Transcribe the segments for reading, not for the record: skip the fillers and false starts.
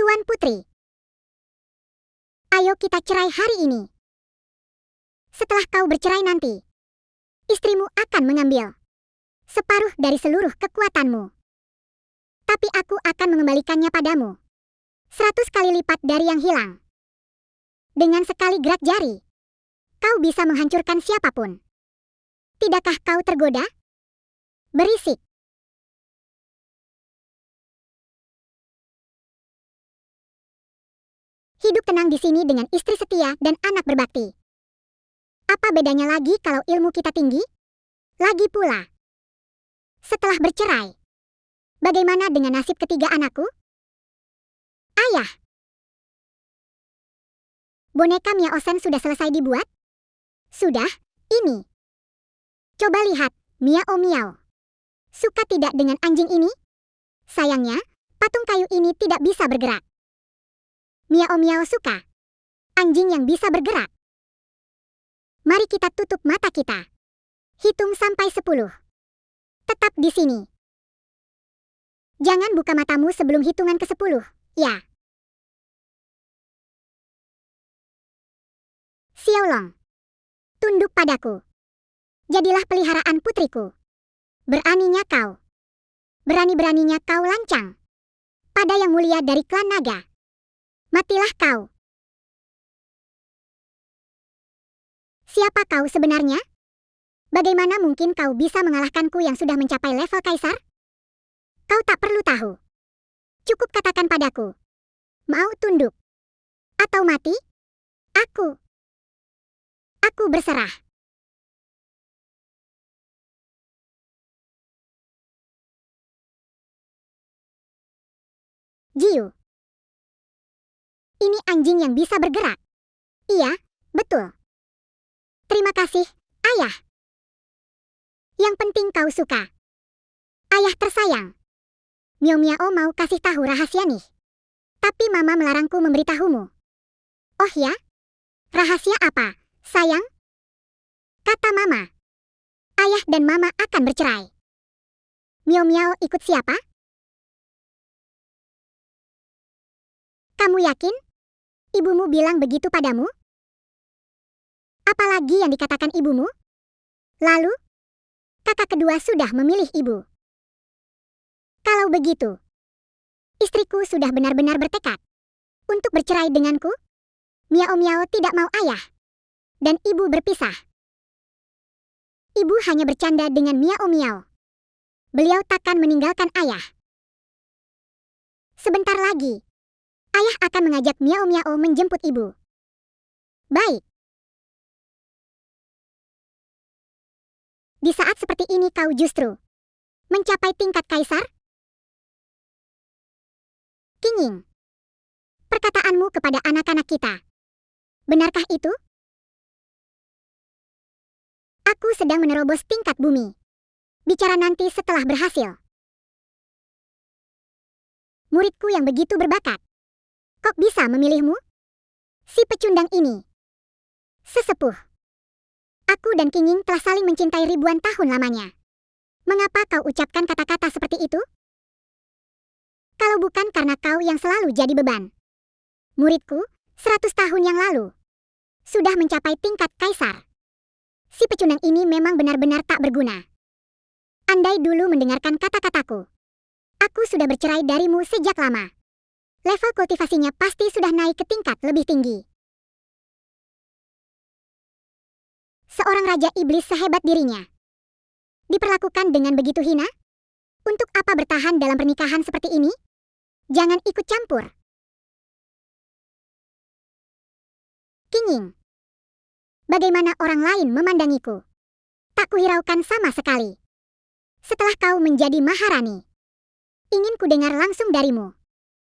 Tuan Putri, ayo kita cerai hari ini. Setelah kau bercerai nanti, istrimu akan mengambil separuh dari seluruh kekuatanmu. Tapi aku akan mengembalikannya padamu 100 kali lipat dari yang hilang. Dengan sekali gerak jari, kau bisa menghancurkan siapapun. Tidakkah kau tergoda? Berisik. Hidup tenang di sini dengan istri setia dan anak berbakti. Apa bedanya lagi kalau ilmu kita tinggi? Lagi pula, setelah bercerai, bagaimana dengan nasib ketiga anakku? Ayah, boneka Mia Osen sudah selesai dibuat? Sudah, ini. Coba lihat, Miao Miao. Suka tidak dengan anjing ini? Sayangnya, patung kayu ini tidak bisa bergerak. Miao Miao suka anjing yang bisa bergerak. Mari kita tutup mata kita. Hitung sampai 10. Tetap di sini. Jangan buka matamu sebelum hitungan ke-10, ya. Xiaolong, tunduk padaku. Jadilah peliharaan putriku. Beraninya kau. Berani-beraninya kau lancang pada yang mulia dari klan naga. Matilah kau. Siapa kau sebenarnya? Bagaimana mungkin kau bisa mengalahkanku yang sudah mencapai level kaisar? Kau tak perlu tahu. Cukup katakan padaku. Mau tunduk atau mati? Aku berserah. Jiu. Ini anjing yang bisa bergerak. Iya, betul. Terima kasih, Ayah. Yang penting kau suka. Ayah tersayang. Miao Miao mau kasih tahu rahasia nih. Tapi Mama melarangku memberitahumu. Oh ya? Rahasia apa, sayang? Kata Mama. Ayah dan Mama akan bercerai. Miao Miao ikut siapa? Kamu yakin? Ibumu bilang begitu padamu? Apalagi yang dikatakan ibumu? Lalu, kakak kedua sudah memilih ibu. Kalau begitu, istriku sudah benar-benar bertekad untuk bercerai denganku. Miao Miao tidak mau ayah dan ibu berpisah. Ibu hanya bercanda dengan Miao Miao. Beliau takkan meninggalkan ayah. Sebentar lagi, ayah akan mengajak Miao Miao menjemput ibu. Baik. Di saat seperti ini kau justru mencapai tingkat kaisar? Qingying, perkataanmu kepada anak-anak kita, benarkah itu? Aku sedang menerobos tingkat bumi. Bicara nanti setelah berhasil. Muridku yang begitu berbakat. Kok bisa memilihmu? Si pecundang ini. Sesepuh. Aku dan Qingying telah saling mencintai ribuan tahun lamanya. Mengapa kau ucapkan kata-kata seperti itu? Kalau bukan karena kau yang selalu jadi beban. Muridku, 100 tahun yang lalu, sudah mencapai tingkat kaisar. Si pecundang ini memang benar-benar tak berguna. Andai dulu mendengarkan kata-kataku, aku sudah bercerai darimu sejak lama. Level kultivasinya pasti sudah naik ke tingkat lebih tinggi. Seorang raja iblis sehebat dirinya diperlakukan dengan begitu hina? Untuk apa bertahan dalam pernikahan seperti ini? Jangan ikut campur. Qingying, bagaimana orang lain memandangiku? Tak kuhiraukan sama sekali. Setelah kau menjadi Maharani, ingin ku dengar langsung darimu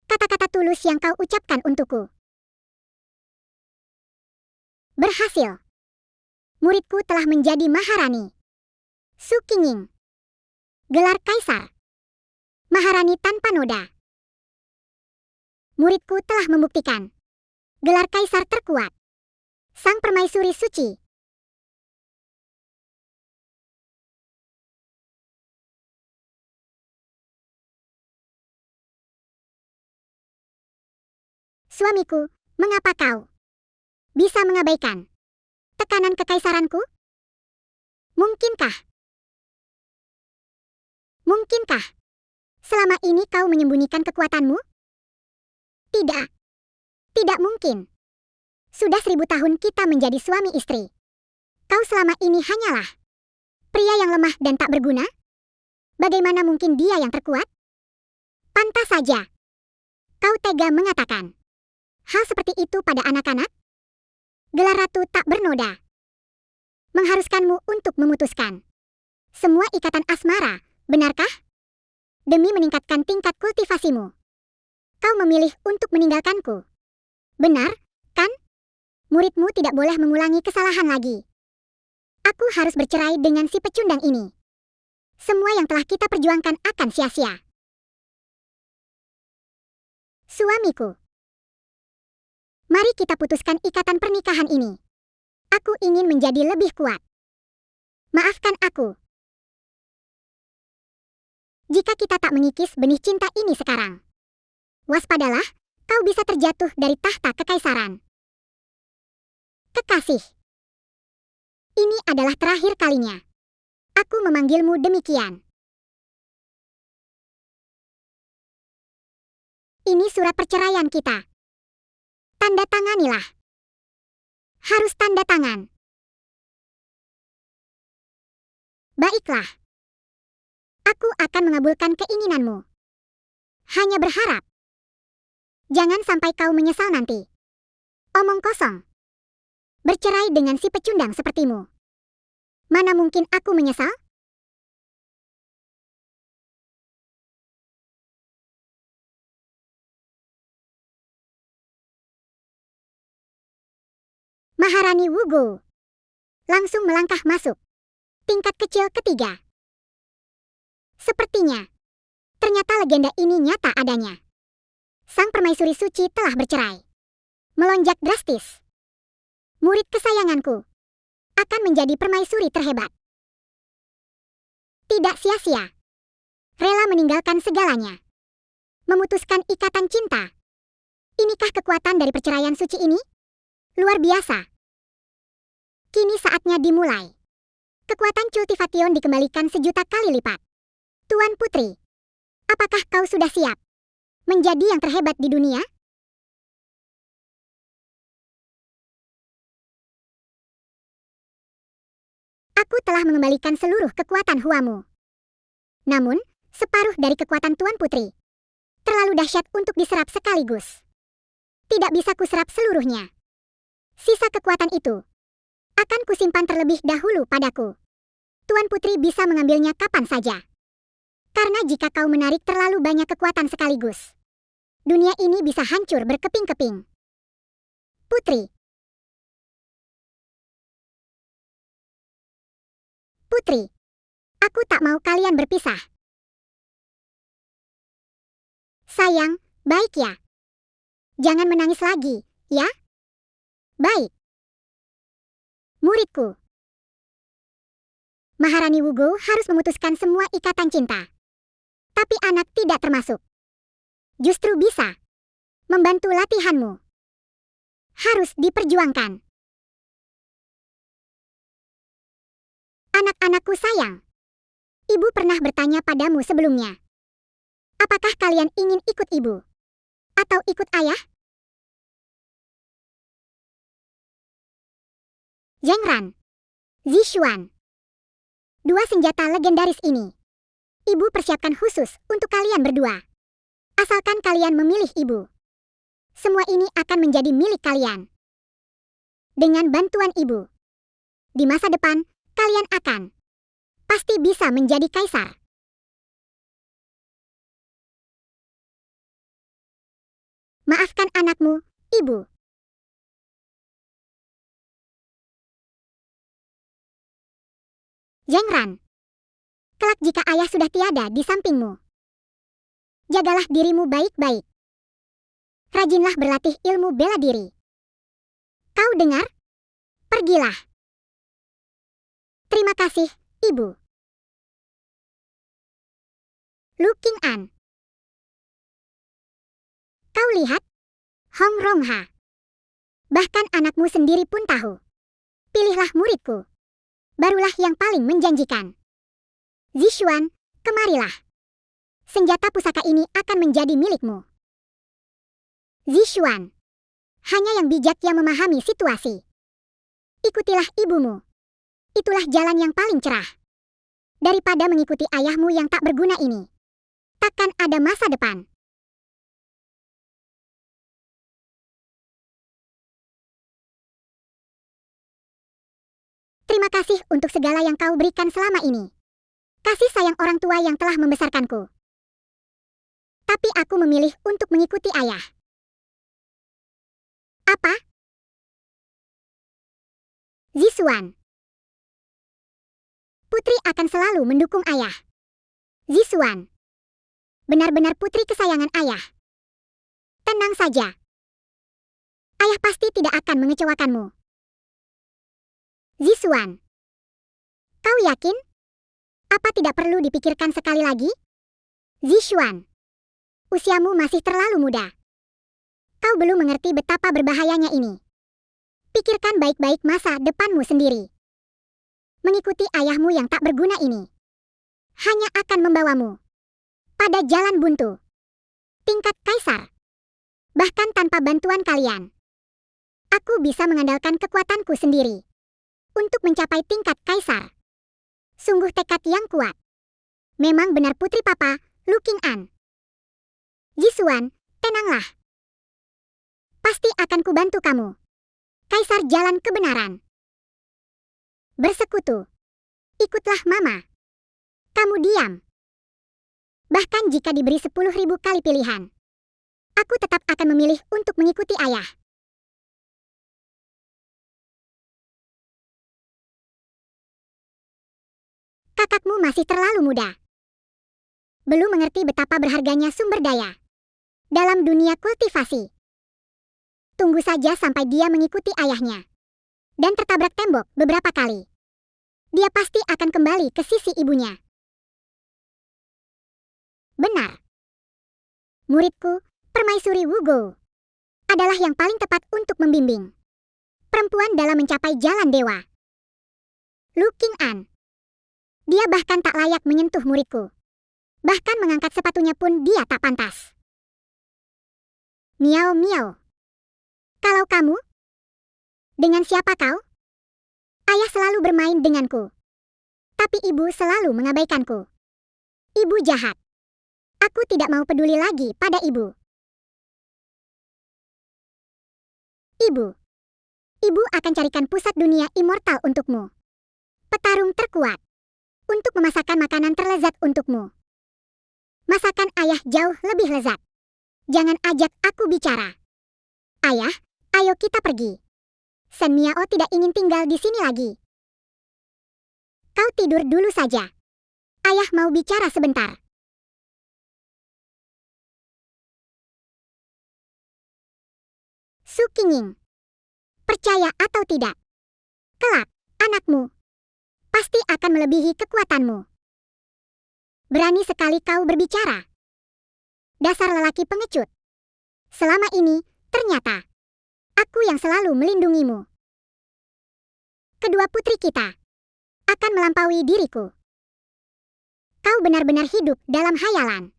kata-kata tulus yang kau ucapkan untukku. Berhasil. Muridku telah menjadi Maharani. Su Qingying. Gelar Kaisar. Maharani tanpa noda. Muridku telah membuktikan gelar Kaisar terkuat. Sang Permaisuri Suci. Suamiku, mengapa kau bisa mengabaikan tekanan kekaisaranku? Mungkinkah selama ini kau menyembunyikan kekuatanmu? Tidak, tidak mungkin. Sudah 1000 tahun kita menjadi suami istri. Kau selama ini hanyalah pria yang lemah dan tak berguna? Bagaimana mungkin dia yang terkuat? Pantas saja kau tega mengatakan hal seperti itu pada anak-anak? Gelar ratu tak bernoda mengharuskanmu untuk memutuskan semua ikatan asmara, benarkah? Demi meningkatkan tingkat kultivasimu, kau memilih untuk meninggalkanku. Benar, kan? Muridmu tidak boleh mengulangi kesalahan lagi. Aku harus bercerai dengan si pecundang ini. Semua yang telah kita perjuangkan akan sia-sia. Suamiku, mari kita putuskan ikatan pernikahan ini. Aku ingin menjadi lebih kuat. Maafkan aku jika kita tak mengikis benih cinta ini sekarang. Waspadalah, kau bisa terjatuh dari tahta kekaisaran. Kekasih, ini adalah terakhir kalinya aku memanggilmu demikian. Ini surat perceraian kita. Tanda tanganilah. Harus tanda tangan. Baiklah. Aku akan mengabulkan keinginanmu. Hanya berharap jangan sampai kau menyesal nanti. Omong kosong. Bercerai dengan si pecundang sepertimu. Mana mungkin aku menyesal? Maharani Wugo langsung melangkah masuk tingkat kecil ketiga. Sepertinya, ternyata legenda ini nyata adanya. Sang permaisuri suci telah bercerai. Melonjak drastis. Murid kesayanganku akan menjadi permaisuri terhebat. Tidak sia-sia. Rela meninggalkan segalanya. Memutuskan ikatan cinta. Inikah kekuatan dari perceraian suci ini? Luar biasa. Kini saatnya dimulai. Kekuatan cultivation dikembalikan 1.000.000 kali lipat. Tuan Putri, apakah kau sudah siap menjadi yang terhebat di dunia? Aku telah mengembalikan seluruh kekuatan Huamu. Namun, separuh dari kekuatan Tuan Putri terlalu dahsyat untuk diserap sekaligus. Tidak bisa kuserap seluruhnya. Sisa kekuatan itu akan kusimpan terlebih dahulu padaku. Tuan Putri bisa mengambilnya kapan saja. Karena jika kau menarik terlalu banyak kekuatan sekaligus, dunia ini bisa hancur berkeping-keping. Putri, aku tak mau kalian berpisah. Sayang, baik ya. Jangan menangis lagi, ya? Baik. Muridku. Maharani Wugo harus memutuskan semua ikatan cinta. Tapi anak tidak termasuk. Justru bisa membantu latihanmu. Harus diperjuangkan. Anak-anakku sayang. Ibu pernah bertanya padamu sebelumnya. Apakah kalian ingin ikut ibu? Atau ikut ayah? Zhengran, Zishuan. 2 senjata legendaris ini Ibu persiapkan khusus untuk kalian berdua. Asalkan kalian memilih ibu, semua ini akan menjadi milik kalian. Dengan bantuan ibu, di masa depan, kalian akan pasti bisa menjadi kaisar. Maafkan anakmu, ibu. Zhengran, kelak jika ayah sudah tiada di sampingmu, jagalah dirimu baik-baik. Rajinlah berlatih ilmu bela diri. Kau dengar? Pergilah. Terima kasih, ibu. Lu Qing'an. Kau lihat? Hong Rongha. Bahkan anakmu sendiri pun tahu. Pilihlah muridku. Barulah yang paling menjanjikan. Zixuan, kemarilah. Senjata pusaka ini akan menjadi milikmu. Zixuan. Hanya yang bijak yang memahami situasi. Ikutilah ibumu. Itulah jalan yang paling cerah. Daripada mengikuti ayahmu yang tak berguna ini. Takkan ada masa depan. Terima kasih untuk segala yang kau berikan selama ini. Kasih sayang orang tua yang telah membesarkanku. Tapi aku memilih untuk mengikuti ayah. Apa? Zixuan. Putri akan selalu mendukung ayah. Zixuan. Benar-benar putri kesayangan ayah. Tenang saja. Ayah pasti tidak akan mengecewakanmu. Zixuan. Kau yakin? Apa tidak perlu dipikirkan sekali lagi? Zixuan. Usiamu masih terlalu muda. Kau belum mengerti betapa berbahayanya ini. Pikirkan baik-baik masa depanmu sendiri. Mengikuti ayahmu yang tak berguna ini hanya akan membawamu pada jalan buntu. Tingkat kaisar. Bahkan tanpa bantuan kalian, aku bisa mengandalkan kekuatanku sendiri untuk mencapai tingkat kaisar. Sungguh tekad yang kuat. Memang benar putri papa, Lu Qing'an. Zixuan, tenanglah. Pasti akan kubantu kamu. Kaisar jalan kebenaran. Bersekutu. Ikutlah mama. Kamu diam. Bahkan jika diberi 10.000 kali pilihan, aku tetap akan memilih untuk mengikuti ayah. Kakakmu masih terlalu muda. Belum mengerti betapa berharganya sumber daya dalam dunia kultivasi. Tunggu saja sampai dia mengikuti ayahnya dan tertabrak tembok beberapa kali. Dia pasti akan kembali ke sisi ibunya. Benar. Muridku, Permaisuri Wugo, adalah yang paling tepat untuk membimbing perempuan dalam mencapai jalan dewa. Lu Qing'an. Dia bahkan tak layak menyentuh muridku. Bahkan mengangkat sepatunya pun dia tak pantas. Miao miao. Kalau kamu? Dengan siapa kau? Ayah selalu bermain denganku. Tapi ibu selalu mengabaikanku. Ibu jahat. Aku tidak mau peduli lagi pada ibu. Ibu. Ibu akan carikan pusat dunia immortal untukmu. Petarung terkuat. Untuk memasakkan makanan terlezat untukmu. Masakan ayah jauh lebih lezat. Jangan ajak aku bicara. Ayah, ayo kita pergi. Shen Miao tidak ingin tinggal di sini lagi. Kau tidur dulu saja. Ayah mau bicara sebentar. Su Qingying. Percaya atau tidak, kelak, anakmu pasti akan melebihi kekuatanmu. Berani sekali kau berbicara. Dasar lelaki pengecut. Selama ini, ternyata, aku yang selalu melindungimu. Kedua putri kita akan melampaui diriku. Kau benar-benar hidup dalam hayalan.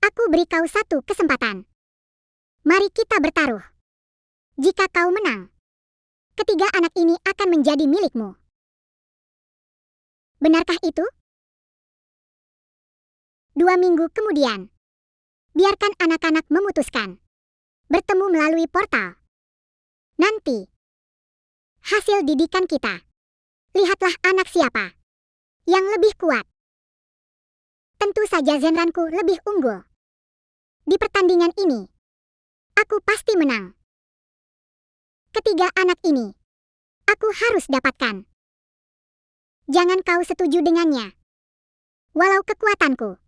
Aku beri kau satu kesempatan. Mari kita bertaruh. Jika kau menang, ketiga anak ini akan menjadi milikmu. Benarkah itu? 2 minggu kemudian, biarkan anak-anak memutuskan. Bertemu melalui portal. Nanti, hasil didikan kita. Lihatlah anak siapa yang lebih kuat. Tentu saja Zenranku lebih unggul. Di pertandingan ini, aku pasti menang. Ketiga anak ini, aku harus dapatkan. Jangan kau setuju dengannya. Walau kekuatanku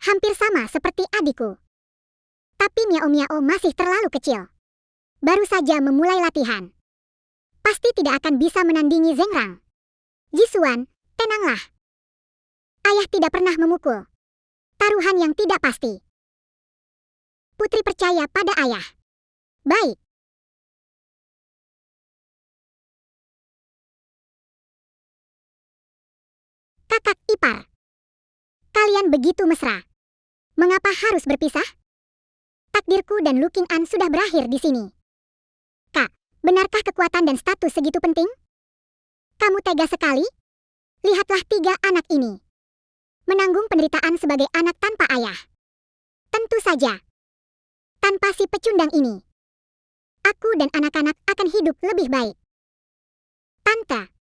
hampir sama seperti adikku, tapi Miao Miao masih terlalu kecil. Baru saja memulai latihan. Pasti tidak akan bisa menandingi Zengrang. Zixuan, tenanglah. Ayah tidak pernah memukul. Taruhan yang tidak pasti. Putri percaya pada ayah. Baik. Kakak ipar. Kalian begitu mesra. Mengapa harus berpisah? Takdirku dan Lu Qing'an sudah berakhir di sini. Kak, benarkah kekuatan dan status segitu penting? Kamu tega sekali? Lihatlah 3 anak ini. Menanggung penderitaan sebagai anak tanpa ayah. Tentu saja. Tanpa si pecundang ini, aku dan anak-anak akan hidup lebih baik. Tante.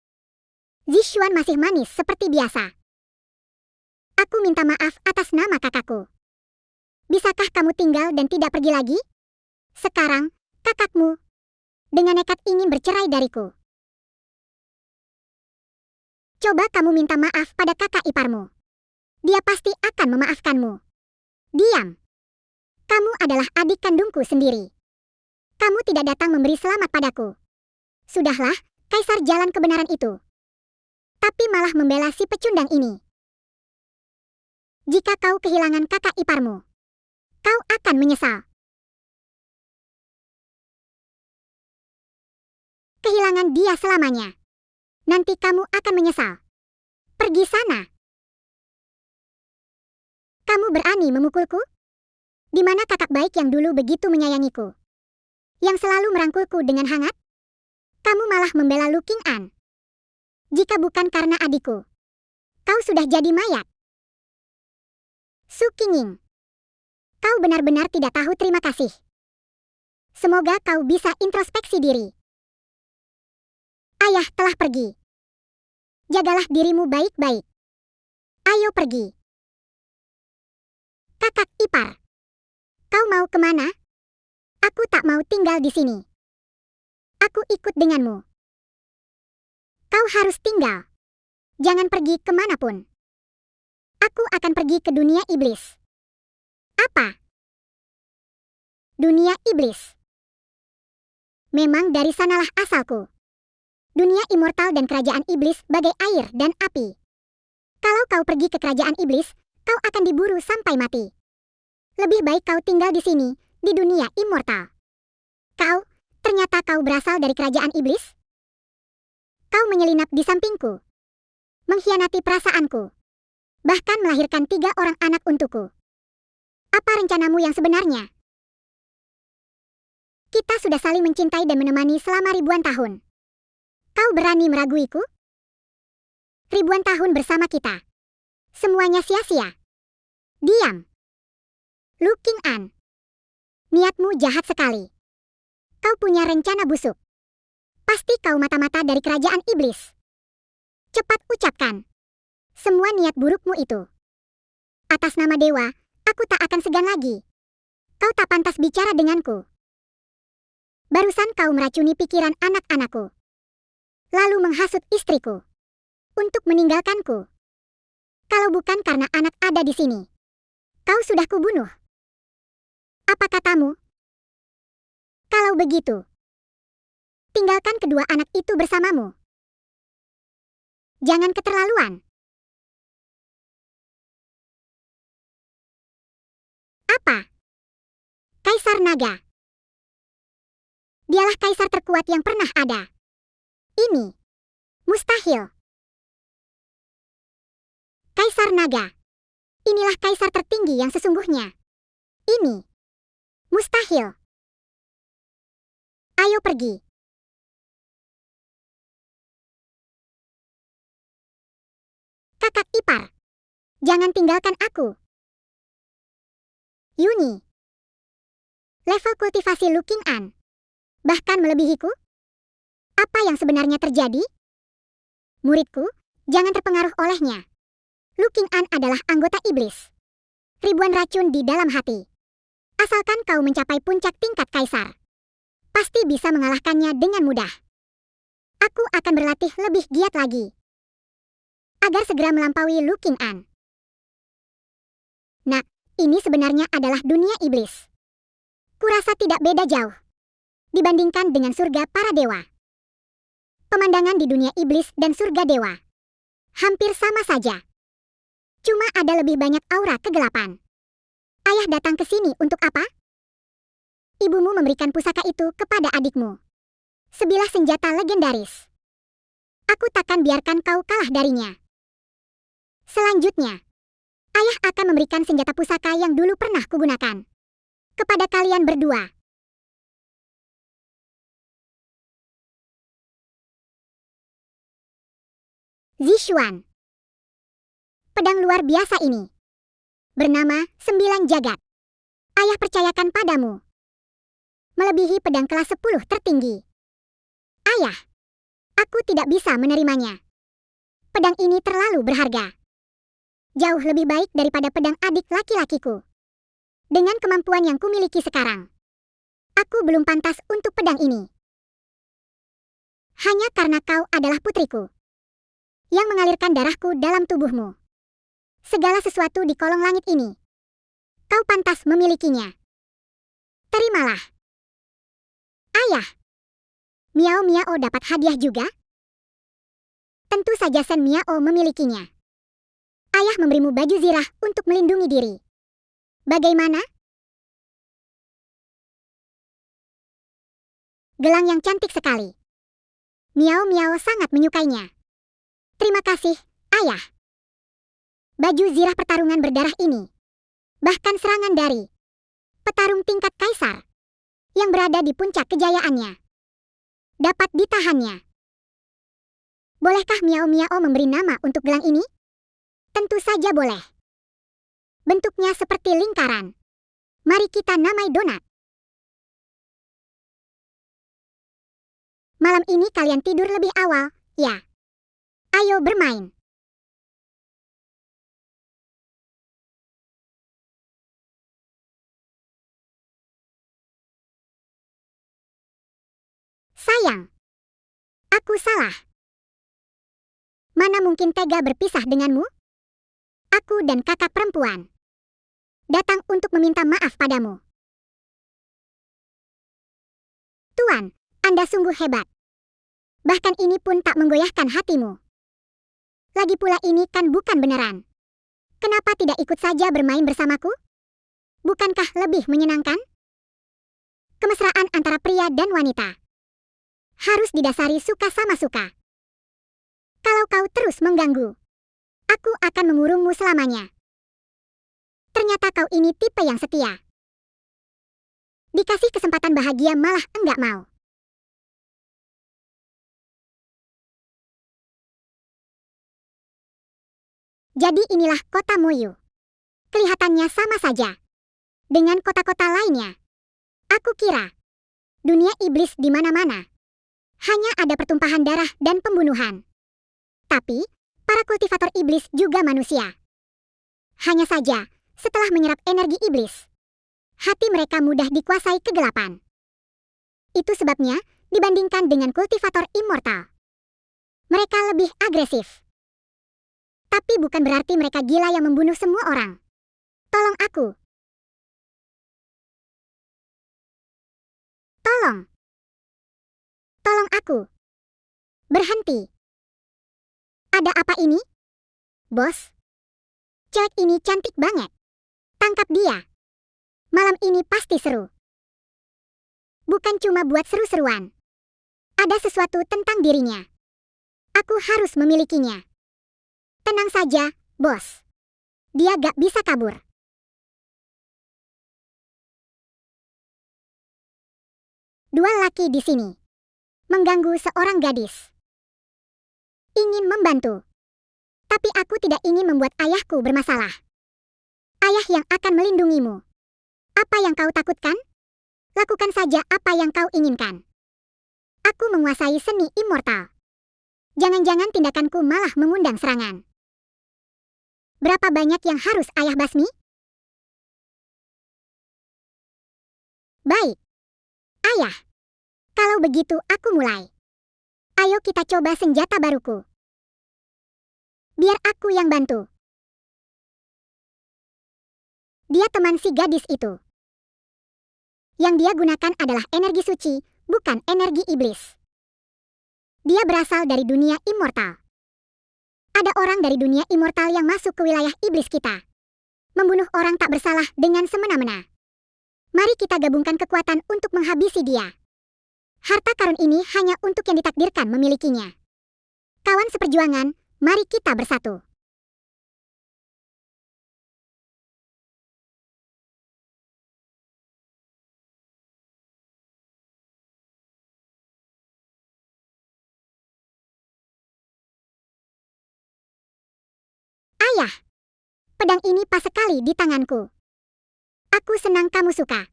Zixuan masih manis seperti biasa. Aku minta maaf atas nama kakakku. Bisakah kamu tinggal dan tidak pergi lagi? Sekarang, kakakmu dengan nekat ingin bercerai dariku. Coba kamu minta maaf pada kakak iparmu. Dia pasti akan memaafkanmu. Diam. Kamu adalah adik kandungku sendiri. Kamu tidak datang memberi selamat padaku. Sudahlah, Kaisar jalan kebenaran itu. Tapi malah membela si pecundang ini. Jika kau kehilangan kakak iparmu, kau akan menyesal. Kehilangan dia selamanya. Nanti kamu akan menyesal. Pergi sana. Kamu berani memukulku? Di mana kakak baik yang dulu begitu menyayangiku? Yang selalu merangkulku dengan hangat? Kamu malah membela Lu Qing'an. Jika bukan karena adikku, kau sudah jadi mayat. Su Qingying, kau benar-benar tidak tahu terima kasih. Semoga kau bisa introspeksi diri. Ayah telah pergi. Jagalah dirimu baik-baik. Ayo pergi. Kakak ipar. Kau mau kemana? Aku tak mau tinggal di sini. Aku ikut denganmu. Kau harus tinggal. Jangan pergi kemanapun. Aku akan pergi ke dunia iblis. Apa? Dunia iblis. Memang dari sanalah asalku. Dunia immortal dan kerajaan iblis bagai air dan api. Kalau kau pergi ke kerajaan iblis, kau akan diburu sampai mati. Lebih baik kau tinggal di sini, di dunia immortal. Ternyata kau berasal dari kerajaan iblis? Kau menyelinap di sampingku. Mengkhianati perasaanku. Bahkan melahirkan 3 orang anak untukku. Apa rencanamu yang sebenarnya? Kita sudah saling mencintai dan menemani selama ribuan tahun. Kau berani meraguiku? Ribuan tahun bersama kita. Semuanya sia-sia. Diam. Lu Qing'an. Niatmu jahat sekali. Kau punya rencana busuk. Pasti kau mata-mata dari kerajaan iblis. Cepat ucapkan semua niat burukmu itu. Atas nama dewa, aku tak akan segan lagi. Kau tak pantas bicara denganku. Barusan kau meracuni pikiran anak-anakku. Lalu menghasut istriku untuk meninggalkanku. Kalau bukan karena anak ada di sini, kau sudah kubunuh. Apa katamu? Kalau begitu, tinggalkan kedua anak itu bersamamu. Jangan keterlaluan. Apa? Kaisar Naga. Dialah kaisar terkuat yang pernah ada. Ini mustahil. Kaisar Naga. Inilah kaisar tertinggi yang sesungguhnya. Ini mustahil. Ayo pergi. Kakak ipar, jangan tinggalkan aku. Yuni. Level kultivasi Lu Qing'an bahkan melebihiku? Apa yang sebenarnya terjadi? Muridku, jangan terpengaruh olehnya. Lu Qing'an adalah anggota iblis. Ribuan racun di dalam hati. Asalkan kau mencapai puncak tingkat kaisar, pasti bisa mengalahkannya dengan mudah. Aku akan berlatih lebih giat lagi, agar segera melampaui Lu Qing'an. Nah, ini sebenarnya adalah dunia iblis. Kurasa tidak beda jauh dibandingkan dengan surga para dewa. Pemandangan di dunia iblis dan surga dewa hampir sama saja. Cuma ada lebih banyak aura kegelapan. Ayah datang ke sini untuk apa? ibumu memberikan pusaka itu kepada adikmu. Sebilah senjata legendaris. Aku takkan biarkan kau kalah darinya. Selanjutnya, ayah akan memberikan senjata pusaka yang dulu pernah kugunakan kepada kalian berdua. Zishuan. Pedang luar biasa ini bernama 9 Jagat. Ayah percayakan padamu. Melebihi pedang kelas 10 tertinggi. Ayah, aku tidak bisa menerimanya. Pedang ini terlalu berharga. Jauh lebih baik daripada pedang adik laki-lakiku. Dengan kemampuan yang kumiliki sekarang, aku belum pantas untuk pedang ini. Hanya karena kau adalah putriku, yang mengalirkan darahku dalam tubuhmu. Segala sesuatu di kolong langit ini, kau pantas memilikinya. Terimalah. Ayah, Miao Miao dapat hadiah juga? Tentu saja Sen Miao memilikinya. Ayah memberimu baju zirah untuk melindungi diri. Bagaimana? Gelang yang cantik sekali. Miao Miao sangat menyukainya. Terima kasih, Ayah. Baju zirah pertarungan berdarah ini, bahkan serangan dari petarung tingkat kaisar yang berada di puncak kejayaannya, dapat ditahannya. Bolehkah Miao Miao memberi nama untuk gelang ini? Tentu saja boleh. Bentuknya seperti lingkaran. Mari kita namai donat. Malam ini kalian tidur lebih awal, ya? Ayo bermain. Sayang, aku salah. Mana mungkin tega berpisah denganmu? Aku dan kakak perempuan datang untuk meminta maaf padamu. Tuan, Anda sungguh hebat. Bahkan ini pun tak menggoyahkan hatimu. Lagi pula ini kan bukan beneran. Kenapa tidak ikut saja bermain bersamaku? Bukankah lebih menyenangkan? Kemesraan antara pria dan wanita harus didasari suka sama suka. Kalau kau terus mengganggu, aku akan mengurungmu selamanya. Ternyata kau ini tipe yang setia. Dikasih kesempatan bahagia malah enggak mau. Jadi inilah kota Moyu. Kelihatannya sama saja dengan kota-kota lainnya. Aku kira dunia iblis di mana-mana hanya ada pertumpahan darah dan pembunuhan. Tapi, para kultivator iblis juga manusia. Hanya saja, setelah menyerap energi iblis, hati mereka mudah dikuasai kegelapan. Itu sebabnya, dibandingkan dengan kultivator immortal, mereka lebih agresif. Tapi bukan berarti mereka gila yang membunuh semua orang. Tolong aku. Tolong. Tolong aku. Berhenti. Ada apa ini? Bos? Cewek ini cantik banget. Tangkap dia. Malam ini pasti seru. Bukan cuma buat seru-seruan. Ada sesuatu tentang dirinya. Aku harus memilikinya. Tenang saja, bos. Dia gak bisa kabur. Dua laki di sini mengganggu seorang gadis. Ingin membantu. Tapi aku tidak ingin membuat ayahku bermasalah. Ayah yang akan melindungimu. Apa yang kau takutkan? Lakukan saja apa yang kau inginkan. Aku menguasai seni immortal. Jangan-jangan tindakanku malah mengundang serangan. Berapa banyak yang harus ayah basmi? Baik. Ayah. Kalau begitu aku mulai. Ayo kita coba senjata baruku. Biar aku yang bantu. Dia teman si gadis itu. Yang dia gunakan adalah energi suci, bukan energi iblis. Dia berasal dari dunia immortal. Ada orang dari dunia immortal yang masuk ke wilayah iblis kita. Membunuh orang tak bersalah dengan semena-mena. Mari kita gabungkan kekuatan untuk menghabisi dia. Harta karun ini hanya untuk yang ditakdirkan memilikinya. Kawan seperjuangan, mari kita bersatu. Ayah, pedang ini pas sekali di tanganku. Aku senang kamu suka.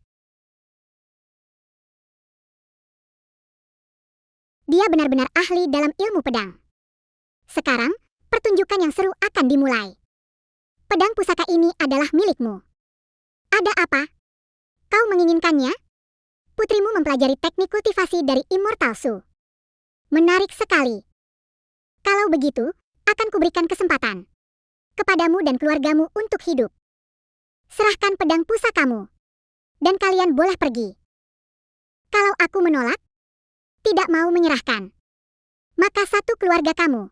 Dia benar-benar ahli dalam ilmu pedang. Sekarang, pertunjukan yang seru akan dimulai. Pedang pusaka ini adalah milikmu. Ada apa? Kau menginginkannya? Putrimu mempelajari teknik kultivasi dari Immortal Su. Menarik sekali. Kalau begitu, akan kuberikan kesempatan kepadamu dan keluargamu untuk hidup. Serahkan pedang pusakamu, dan kalian boleh pergi. Kalau aku menolak, tidak mau menyerahkan, maka satu keluarga kamu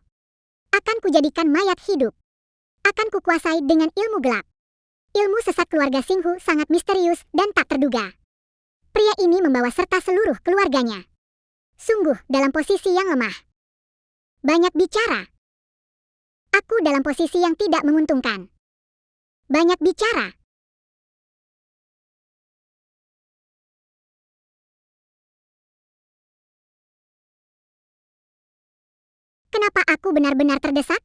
akan kujadikan mayat hidup. Akan kukuasai dengan ilmu gelap. Ilmu sesat keluarga Xinghu sangat misterius dan tak terduga. Pria ini membawa serta seluruh keluarganya. Sungguh dalam posisi yang lemah. Banyak bicara. Aku dalam posisi yang tidak menguntungkan. Banyak bicara. Kenapa aku benar-benar terdesak?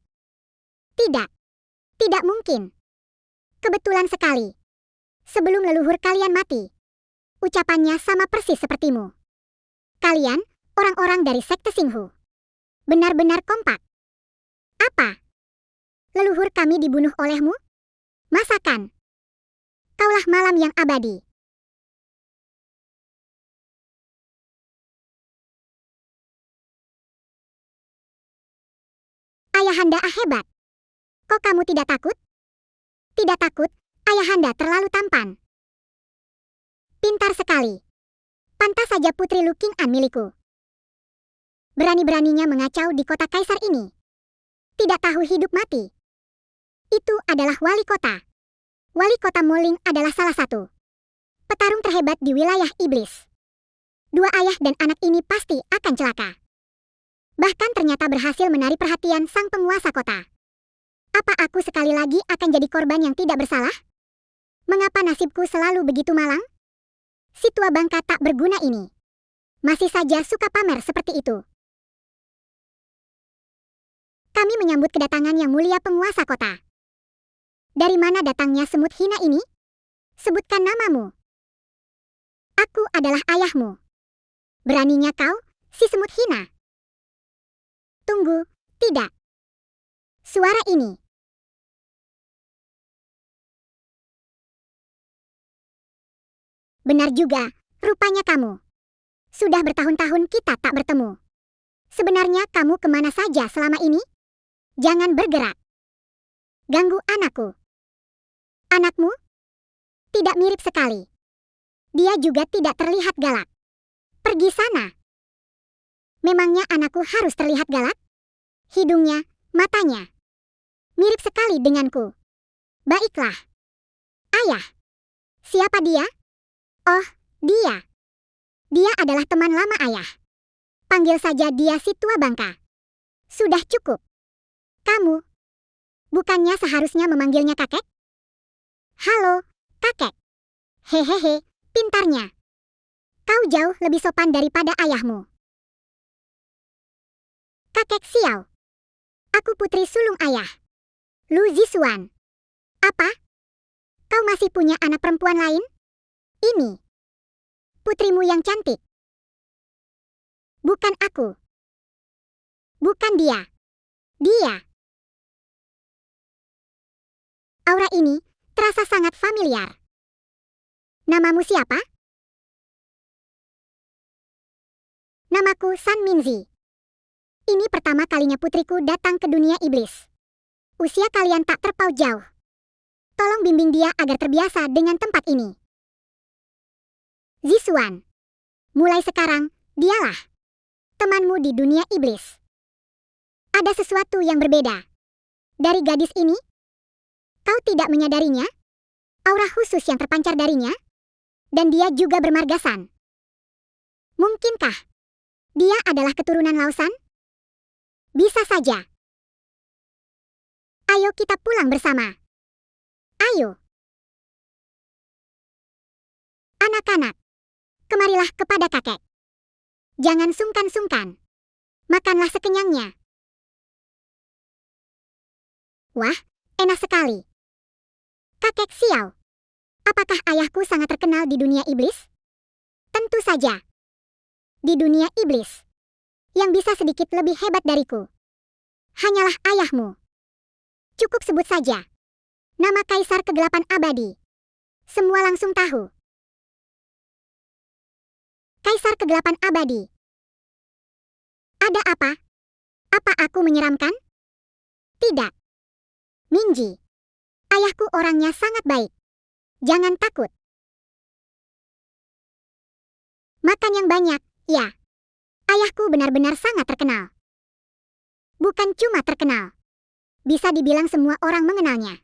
Tidak. Tidak mungkin. Kebetulan sekali. Sebelum leluhur kalian mati, ucapannya sama persis sepertimu. Kalian, orang-orang dari sekte Xinghu, benar-benar kompak. Apa? Leluhur kami dibunuh olehmu? Masakan? Kaulah malam yang abadi. Ayahanda hebat. Kok kamu tidak takut? Tidak takut, ayahanda terlalu tampan. Pintar sekali. Pantas saja putri Lu Qing'an milikku. Berani-beraninya mengacau di kota kaisar ini. Tidak tahu hidup mati. Itu adalah wali kota. Wali kota Moling adalah salah satu petarung terhebat di wilayah iblis. Dua ayah dan anak ini pasti akan celaka. Bahkan ternyata berhasil menarik perhatian sang penguasa kota. Apa aku sekali lagi akan jadi korban yang tidak bersalah? Mengapa nasibku selalu begitu malang? Si tua bangka tak berguna ini masih saja suka pamer seperti itu. Kami menyambut kedatangan yang mulia penguasa kota. Dari mana datangnya semut hina ini? Sebutkan namamu. Aku adalah ayahmu. Beraninya kau, si semut hina? Tunggu, tidak. Suara ini. Benar juga, rupanya kamu. Sudah bertahun-tahun kita tak bertemu. Sebenarnya kamu kemana saja selama ini? Jangan bergerak. Ganggu anakku. Anakmu? Tidak mirip sekali. Dia juga tidak terlihat galak. Pergi sana. Memangnya anakku harus terlihat galak? Hidungnya, matanya mirip sekali denganku. Baiklah. Ayah. Siapa dia? Oh, dia. Dia adalah teman lama ayah. Panggil saja dia si tua bangka. Sudah cukup. Kamu. Bukannya seharusnya memanggilnya kakek? Halo, kakek. Hehehe, pintarnya. Kau jauh lebih sopan daripada ayahmu. Kakek Xiao. Aku putri sulung ayah, Lu Zixuan. Apa? Kau masih punya anak perempuan lain? Ini putrimu yang cantik. Bukan aku. Bukan dia. Dia. Aura ini terasa sangat familiar. Namamu siapa? Namaku San Minzi. Ini pertama kalinya putriku datang ke dunia iblis. Usia kalian tak terpaut jauh. Tolong bimbing dia agar terbiasa dengan tempat ini. Zixuan. Mulai sekarang, dialah temanmu di dunia iblis. Ada sesuatu yang berbeda dari gadis ini? Kau tidak menyadarinya? Aura khusus yang terpancar darinya? Dan dia juga bermargasan. Mungkinkah dia adalah keturunan Lausan? Bisa saja. Ayo kita pulang bersama. Ayo. Anak-anak, kemarilah kepada kakek. Jangan sungkan-sungkan. Makanlah sekenyangnya. Wah, enak sekali. Kakek Xiao, apakah ayahku sangat terkenal di dunia iblis? Tentu saja. Di dunia iblis, yang bisa sedikit lebih hebat dariku hanyalah ayahmu. Cukup sebut saja nama Kaisar Kegelapan Abadi. Semua langsung tahu. Kaisar Kegelapan Abadi. Ada apa? Apa aku menyeramkan? Tidak. Minji, ayahku orangnya sangat baik. Jangan takut. Makan yang banyak, ya. Ayahku benar-benar sangat terkenal. Bukan cuma terkenal. Bisa dibilang semua orang mengenalnya.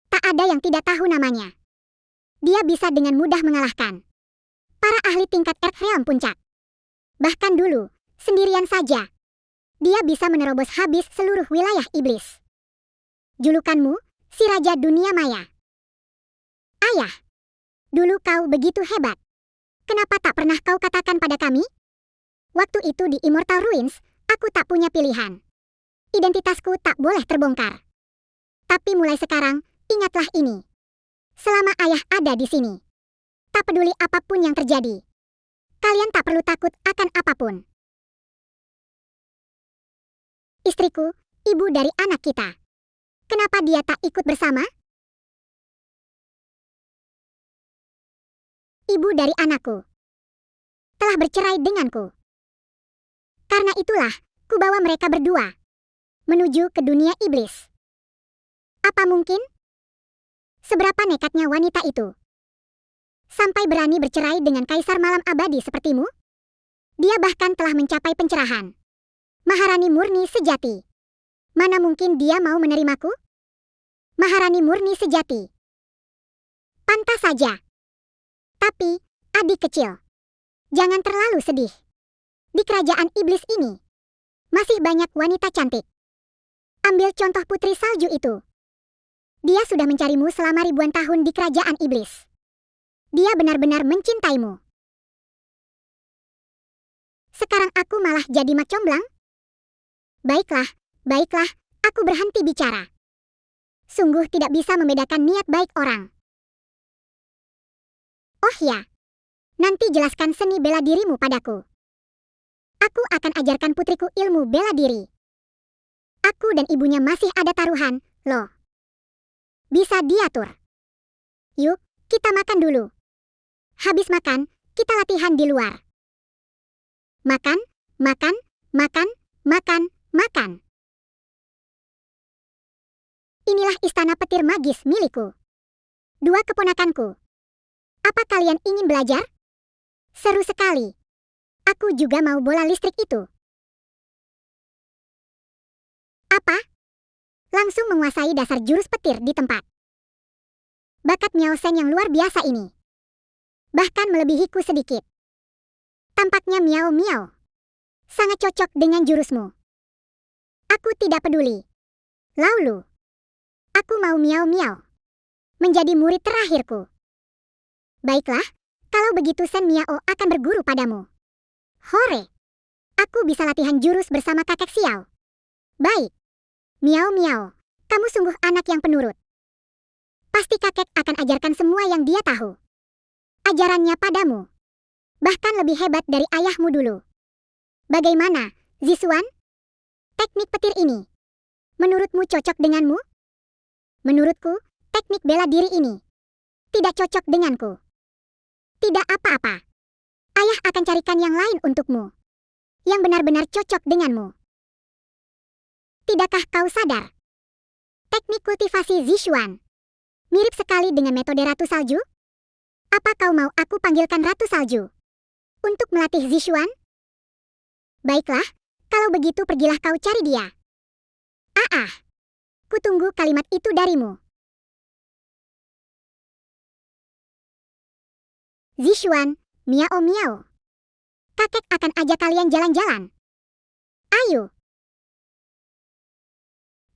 Tak ada yang tidak tahu namanya. Dia bisa dengan mudah mengalahkan para ahli tingkat Earthrealm puncak. Bahkan dulu, sendirian saja, dia bisa menerobos habis seluruh wilayah iblis. Julukanmu, si Raja Dunia Maya. Ayah, dulu kau begitu hebat. Kenapa tak pernah kau katakan pada kami? Waktu itu di Immortal Ruins, aku tak punya pilihan. Identitasku tak boleh terbongkar. Tapi mulai sekarang, ingatlah ini. Selama ayah ada di sini, tak peduli apapun yang terjadi, kalian tak perlu takut akan apapun. Istriku, ibu dari anak kita. Kenapa dia tak ikut bersama? Ibu dari anakku telah bercerai denganku. Karena itulah, kubawa mereka berdua menuju ke dunia iblis. Apa mungkin? Seberapa nekatnya wanita itu sampai berani bercerai dengan Kaisar Malam Abadi sepertimu? Dia bahkan telah mencapai pencerahan. Maharani murni sejati. Mana mungkin dia mau menerimaku? Maharani murni sejati. Pantas saja. Tapi, adik kecil, jangan terlalu sedih. Di kerajaan iblis ini, masih banyak wanita cantik. Ambil contoh putri salju itu. Dia sudah mencarimu selama ribuan tahun di kerajaan iblis. Dia benar-benar mencintaimu. Sekarang aku malah jadi mak comblang? Baiklah, baiklah, aku berhenti bicara. Sungguh tidak bisa membedakan niat baik orang. Oh ya, nanti jelaskan seni bela dirimu padaku. Aku akan ajarkan putriku ilmu bela diri. Aku dan ibunya masih ada taruhan, loh. Bisa diatur. Yuk, kita makan dulu. Habis makan, kita latihan di luar. Makan, makan, makan, makan, makan. Inilah istana petir magis milikku. Dua keponakanku. Apa kalian ingin belajar? Seru sekali. Aku juga mau bola listrik itu. Apa? Langsung menguasai dasar jurus petir di tempat. Bakat Miao Shen yang luar biasa ini. Bahkan melebihiku sedikit. Tampaknya Miao Miao sangat cocok dengan jurusmu. Aku tidak peduli. Laulu, aku mau Miao Miao menjadi murid terakhirku. Baiklah, kalau begitu Shen Miao akan berguru padamu. Hore! Aku bisa latihan jurus bersama kakek Xiao. Baik. Miao Miao, kamu sungguh anak yang penurut. Pasti kakek akan ajarkan semua yang dia tahu. Ajarannya padamu bahkan lebih hebat dari ayahmu dulu. Bagaimana, Zixuan? Teknik petir ini menurutmu cocok denganmu? Menurutku, teknik bela diri ini tidak cocok denganku. Tidak apa-apa. Ayah akan carikan yang lain untukmu, yang benar-benar cocok denganmu. Tidakkah kau sadar? Teknik kultivasi Zixuan mirip sekali dengan metode Ratu Salju? Apa kau mau aku panggilkan Ratu Salju untuk melatih Zixuan? Baiklah, kalau begitu pergilah kau cari dia. Kutunggu kalimat itu darimu. Zishuan, miao miao. Kakek akan ajak kalian jalan-jalan. Ayo.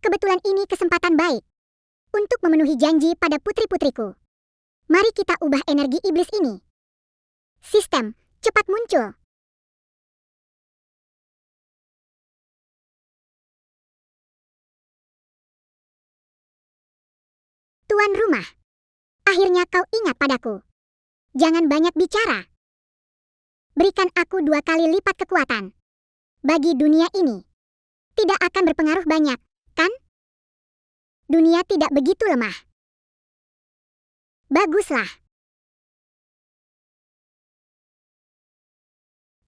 Kebetulan ini kesempatan baik untuk memenuhi janji pada putri-putriku. Mari kita ubah energi iblis ini. Sistem, cepat muncul. Tuan rumah, akhirnya kau ingat padaku. Jangan banyak bicara. Berikan aku 2 kali lipat kekuatan. Bagi dunia ini, tidak akan berpengaruh banyak, kan? Dunia tidak begitu lemah. Baguslah.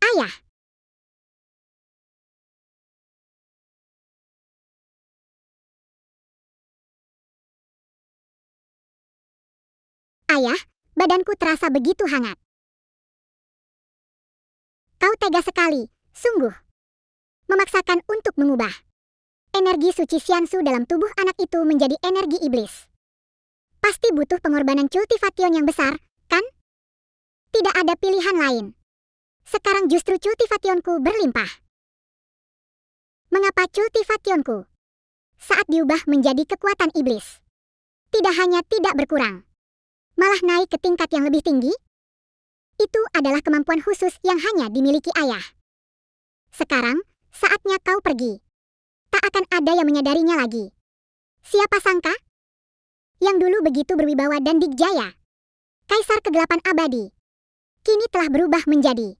Ayah. Ayah, badanku terasa begitu hangat. Kau tega sekali, sungguh. Memaksakan untuk mengubah energi suci Xiansu dalam tubuh anak itu menjadi energi iblis. Pasti butuh pengorbanan cultivation yang besar, kan? Tidak ada pilihan lain. Sekarang justru cultivationku berlimpah. Mengapa cultivationku saat diubah menjadi kekuatan iblis tidak hanya tidak berkurang, malah naik ke tingkat yang lebih tinggi? Itu adalah kemampuan khusus yang hanya dimiliki ayah. Sekarang, saatnya kau pergi. Tak akan ada yang menyadarinya lagi. Siapa sangka? Yang dulu begitu berwibawa dan dikjaya, kaisar kegelapan abadi, kini telah berubah menjadi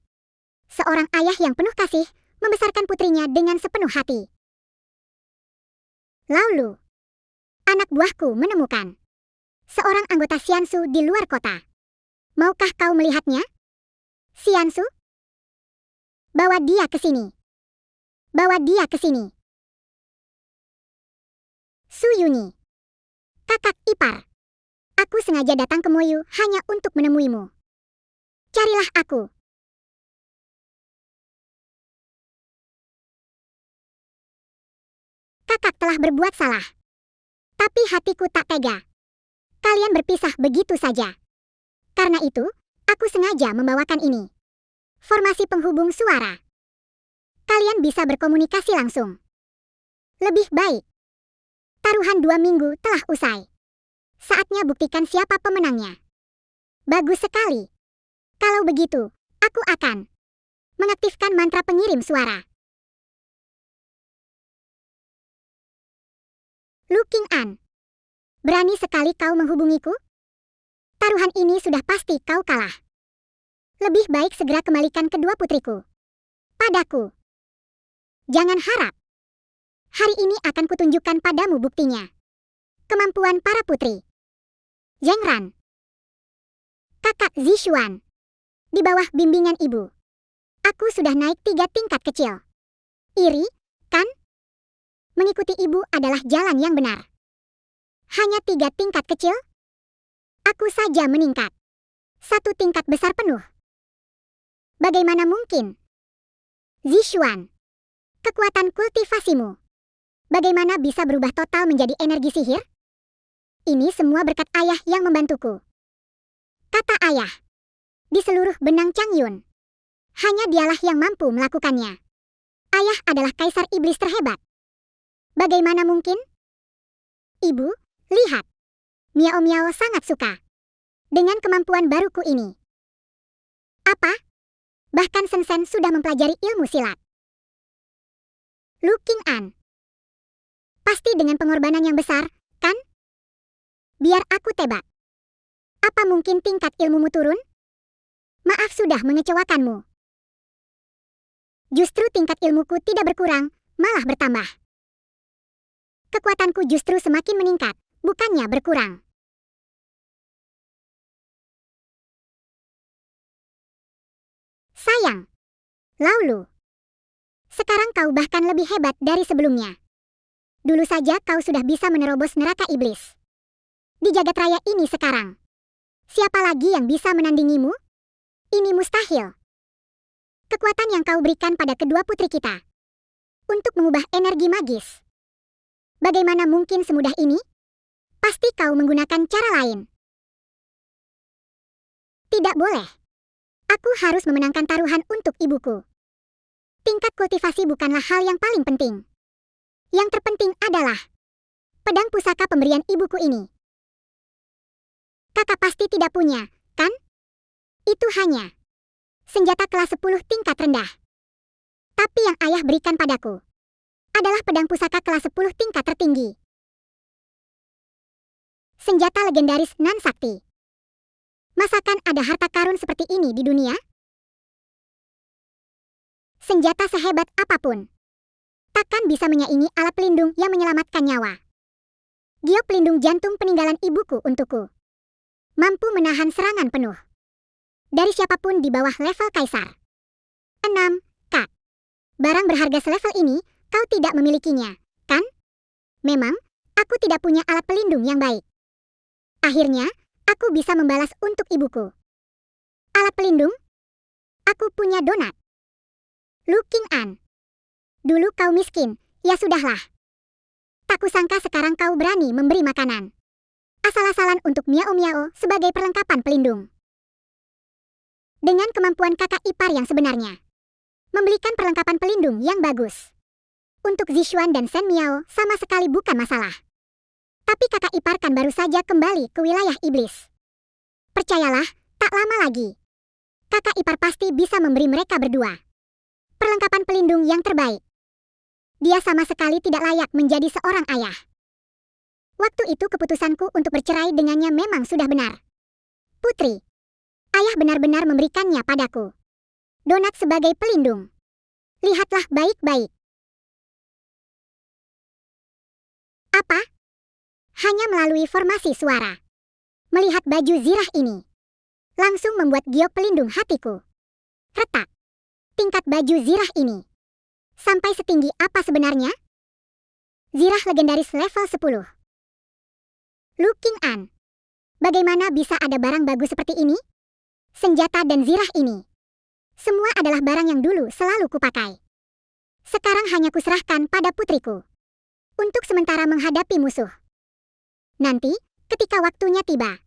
seorang ayah yang penuh kasih, membesarkan putrinya dengan sepenuh hati. Lalu, anak buahku menemukan seorang anggota Xiansu di luar kota. Maukah kau melihatnya? Xiansu? Bawa dia ke sini. Bawa dia ke sini. Su Yuni, kakak ipar. Aku sengaja datang ke Moyu hanya untuk menemuimu. Carilah aku. Kakak telah berbuat salah. Tapi hatiku tak tega. Kalian berpisah begitu saja. Karena itu, aku sengaja membawakan ini. Formasi penghubung suara. Kalian bisa berkomunikasi langsung. Lebih baik. Taruhan 2 minggu telah usai. Saatnya buktikan siapa pemenangnya. Bagus sekali. Kalau begitu, aku akan mengaktifkan mantra pengirim suara. Lu King An, berani sekali kau menghubungiku? Taruhan ini sudah pasti kau kalah. Lebih baik segera kembalikan kedua putriku padaku. Jangan harap. Hari ini akan kutunjukkan padamu buktinya. Kemampuan para putri. Zheng Ran, kakak Zishuan, di bawah bimbingan ibu, aku sudah naik 3 tingkat kecil. Iri, kan? Mengikuti ibu adalah jalan yang benar. Hanya 3 tingkat kecil? Aku saja meningkat 1 tingkat besar penuh. Bagaimana mungkin? Zishuan, kekuatan kultivasimu bagaimana bisa berubah total menjadi energi sihir? Ini semua berkat ayah yang membantuku. Kata ayah, di seluruh benang Changyun, hanya dialah yang mampu melakukannya. Ayah adalah kaisar iblis terhebat. Bagaimana mungkin? Ibu, lihat. Miao Miao sangat suka dengan kemampuan baruku ini. Apa? Bahkan Sensen sudah mempelajari ilmu silat. Lu King An, pasti dengan pengorbanan yang besar, kan? Biar aku tebak. Apa mungkin tingkat ilmumu turun? Maaf sudah mengecewakanmu. Justru tingkat ilmuku tidak berkurang, malah bertambah. Kekuatanku justru semakin meningkat, bukannya berkurang. Sayang. Laulu. Sekarang kau bahkan lebih hebat dari sebelumnya. Dulu saja kau sudah bisa menerobos neraka iblis. Di jagat raya ini sekarang, siapa lagi yang bisa menandingimu? Ini mustahil. Kekuatan yang kau berikan pada kedua putri kita untuk mengubah energi magis. Bagaimana mungkin semudah ini? Pasti kau menggunakan cara lain. Tidak boleh. Aku harus memenangkan taruhan untuk ibuku. Tingkat kultivasi bukanlah hal yang paling penting. Yang terpenting adalah pedang pusaka pemberian ibuku ini. Kakak pasti tidak punya, kan? Itu hanya senjata kelas 10 tingkat rendah. Tapi yang ayah berikan padaku adalah pedang pusaka kelas 10 tingkat tertinggi. Senjata legendaris nan sakti. Masakan ada harta karun seperti ini di dunia? Senjata sehebat apapun takkan bisa menyaingi alat pelindung yang menyelamatkan nyawa. Giok pelindung jantung peninggalan ibuku untukku. Mampu menahan serangan penuh dari siapapun di bawah level kaisar. 6. Kak. Barang berharga selevel ini, kau tidak memilikinya, kan? Memang, aku tidak punya alat pelindung yang baik. Akhirnya, aku bisa membalas untuk ibuku. Alat pelindung? Aku punya donat. Lu King An. Dulu kau miskin, ya sudahlah. Tak kusangka sekarang kau berani memberi makanan. Asal-asalan untuk miao-miao sebagai perlengkapan pelindung. Dengan kemampuan kakak ipar yang sebenarnya, membelikan perlengkapan pelindung yang bagus untuk Zishuan dan Shen Miao sama sekali bukan masalah. Tapi kakak ipar kan baru saja kembali ke wilayah iblis. Percayalah, tak lama lagi kakak ipar pasti bisa memberi mereka berdua perlengkapan pelindung yang terbaik. Dia sama sekali tidak layak menjadi seorang ayah. Waktu itu keputusanku untuk bercerai dengannya memang sudah benar. Putri, ayah benar-benar memberikannya padaku. Donat sebagai pelindung. Lihatlah baik-baik. Apa? Hanya melalui formasi suara. Melihat baju zirah ini langsung membuat giok pelindung hatiku retak. Tingkat baju zirah ini sampai setinggi apa sebenarnya? Zirah legendaris level 10. Lu King An. Bagaimana bisa ada barang bagus seperti ini? Senjata dan zirah ini semua adalah barang yang dulu selalu kupakai. Sekarang hanya kuserahkan pada putriku untuk sementara menghadapi musuh. Nanti, ketika waktunya tiba,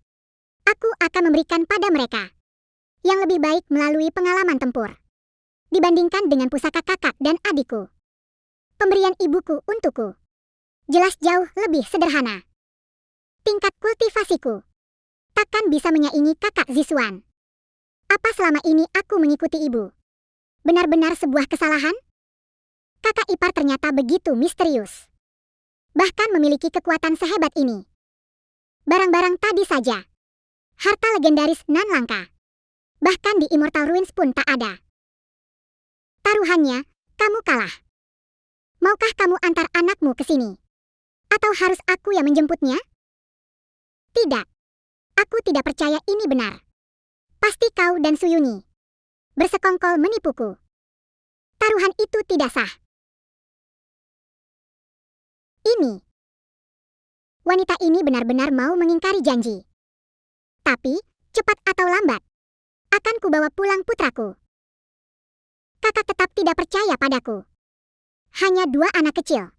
aku akan memberikan pada mereka yang lebih baik melalui pengalaman tempur dibandingkan dengan pusaka kakak dan adikku. Pemberian ibuku untukku jelas jauh lebih sederhana. Tingkat kultivasiku takkan bisa menyaingi kakak Zishuan. Apa selama ini aku mengikuti ibu benar-benar sebuah kesalahan? Kakak ipar ternyata begitu misterius, bahkan memiliki kekuatan sehebat ini. Barang-barang tadi saja, harta legendaris nan langka, bahkan di Immortal Ruins pun tak ada. Taruhannya, kamu kalah. Maukah kamu antar anakmu ke sini? Atau harus aku yang menjemputnya? Tidak. Aku tidak percaya ini benar. Pasti kau dan Suyuni bersekongkol menipuku. Taruhan itu tidak sah. Ini. Wanita ini benar-benar mau mengingkari janji. Tapi, cepat atau lambat, akan kubawa pulang putraku. Kakak tetap tidak percaya padaku. Hanya 2 anak kecil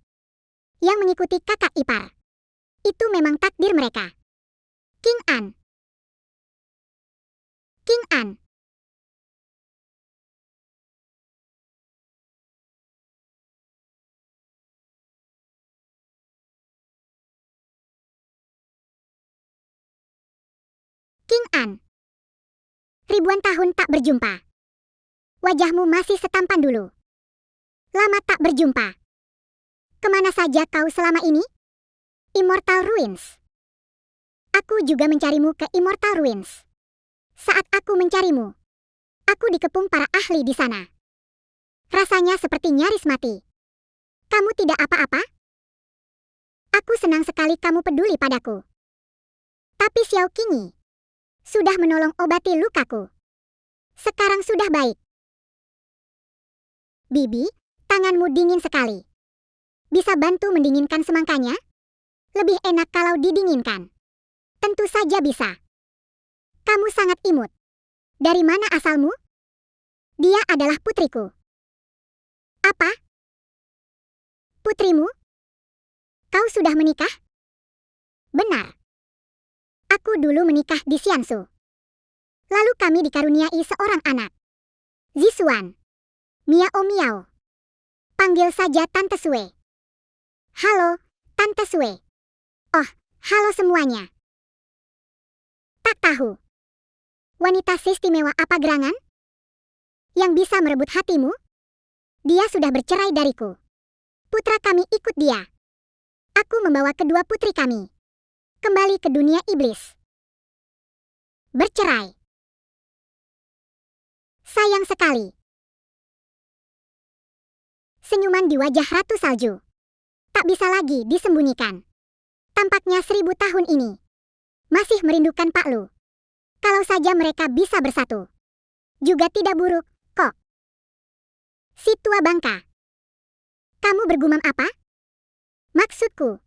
yang mengikuti kakak ipar. Itu memang takdir mereka. King An. King An. King An. Ribuan tahun tak berjumpa. Wajahmu masih setampan dulu. Lama tak berjumpa. Kemana saja kau selama ini? Immortal Ruins. Aku juga mencarimu ke Immortal Ruins. Saat aku mencarimu, aku dikepung para ahli di sana. Rasanya seperti nyaris mati. Kamu tidak apa-apa? Aku senang sekali kamu peduli padaku. Tapi Xiao Qingyi sudah menolong obati lukaku. Sekarang sudah baik. Bibi, tanganmu dingin sekali. Bisa bantu mendinginkan semangkanya? Lebih enak kalau didinginkan. Tentu saja bisa. Kamu sangat imut. Dari mana asalmu? Dia adalah putriku. Apa? Putrimu? Kau sudah menikah? Benar. Aku dulu menikah di Xiansu. Lalu kami dikaruniai seorang anak. Zixuan. Miao Miao. Panggil saja Tante Sue. Halo, Tante Sue. Oh, halo semuanya. Tak tahu. Wanita seistimewa apa gerangan? Yang bisa merebut hatimu? Dia sudah bercerai dariku. Putra kami ikut dia. Aku membawa kedua putri kami kembali ke dunia iblis. Bercerai. Sayang sekali. Senyuman di wajah Ratu Salju tak bisa lagi disembunyikan. Tampaknya 1000 tahun ini masih merindukan Pak Lu. Kalau saja mereka bisa bersatu. Juga tidak buruk, kok. Si tua bangka. Kamu bergumam apa? Maksudku,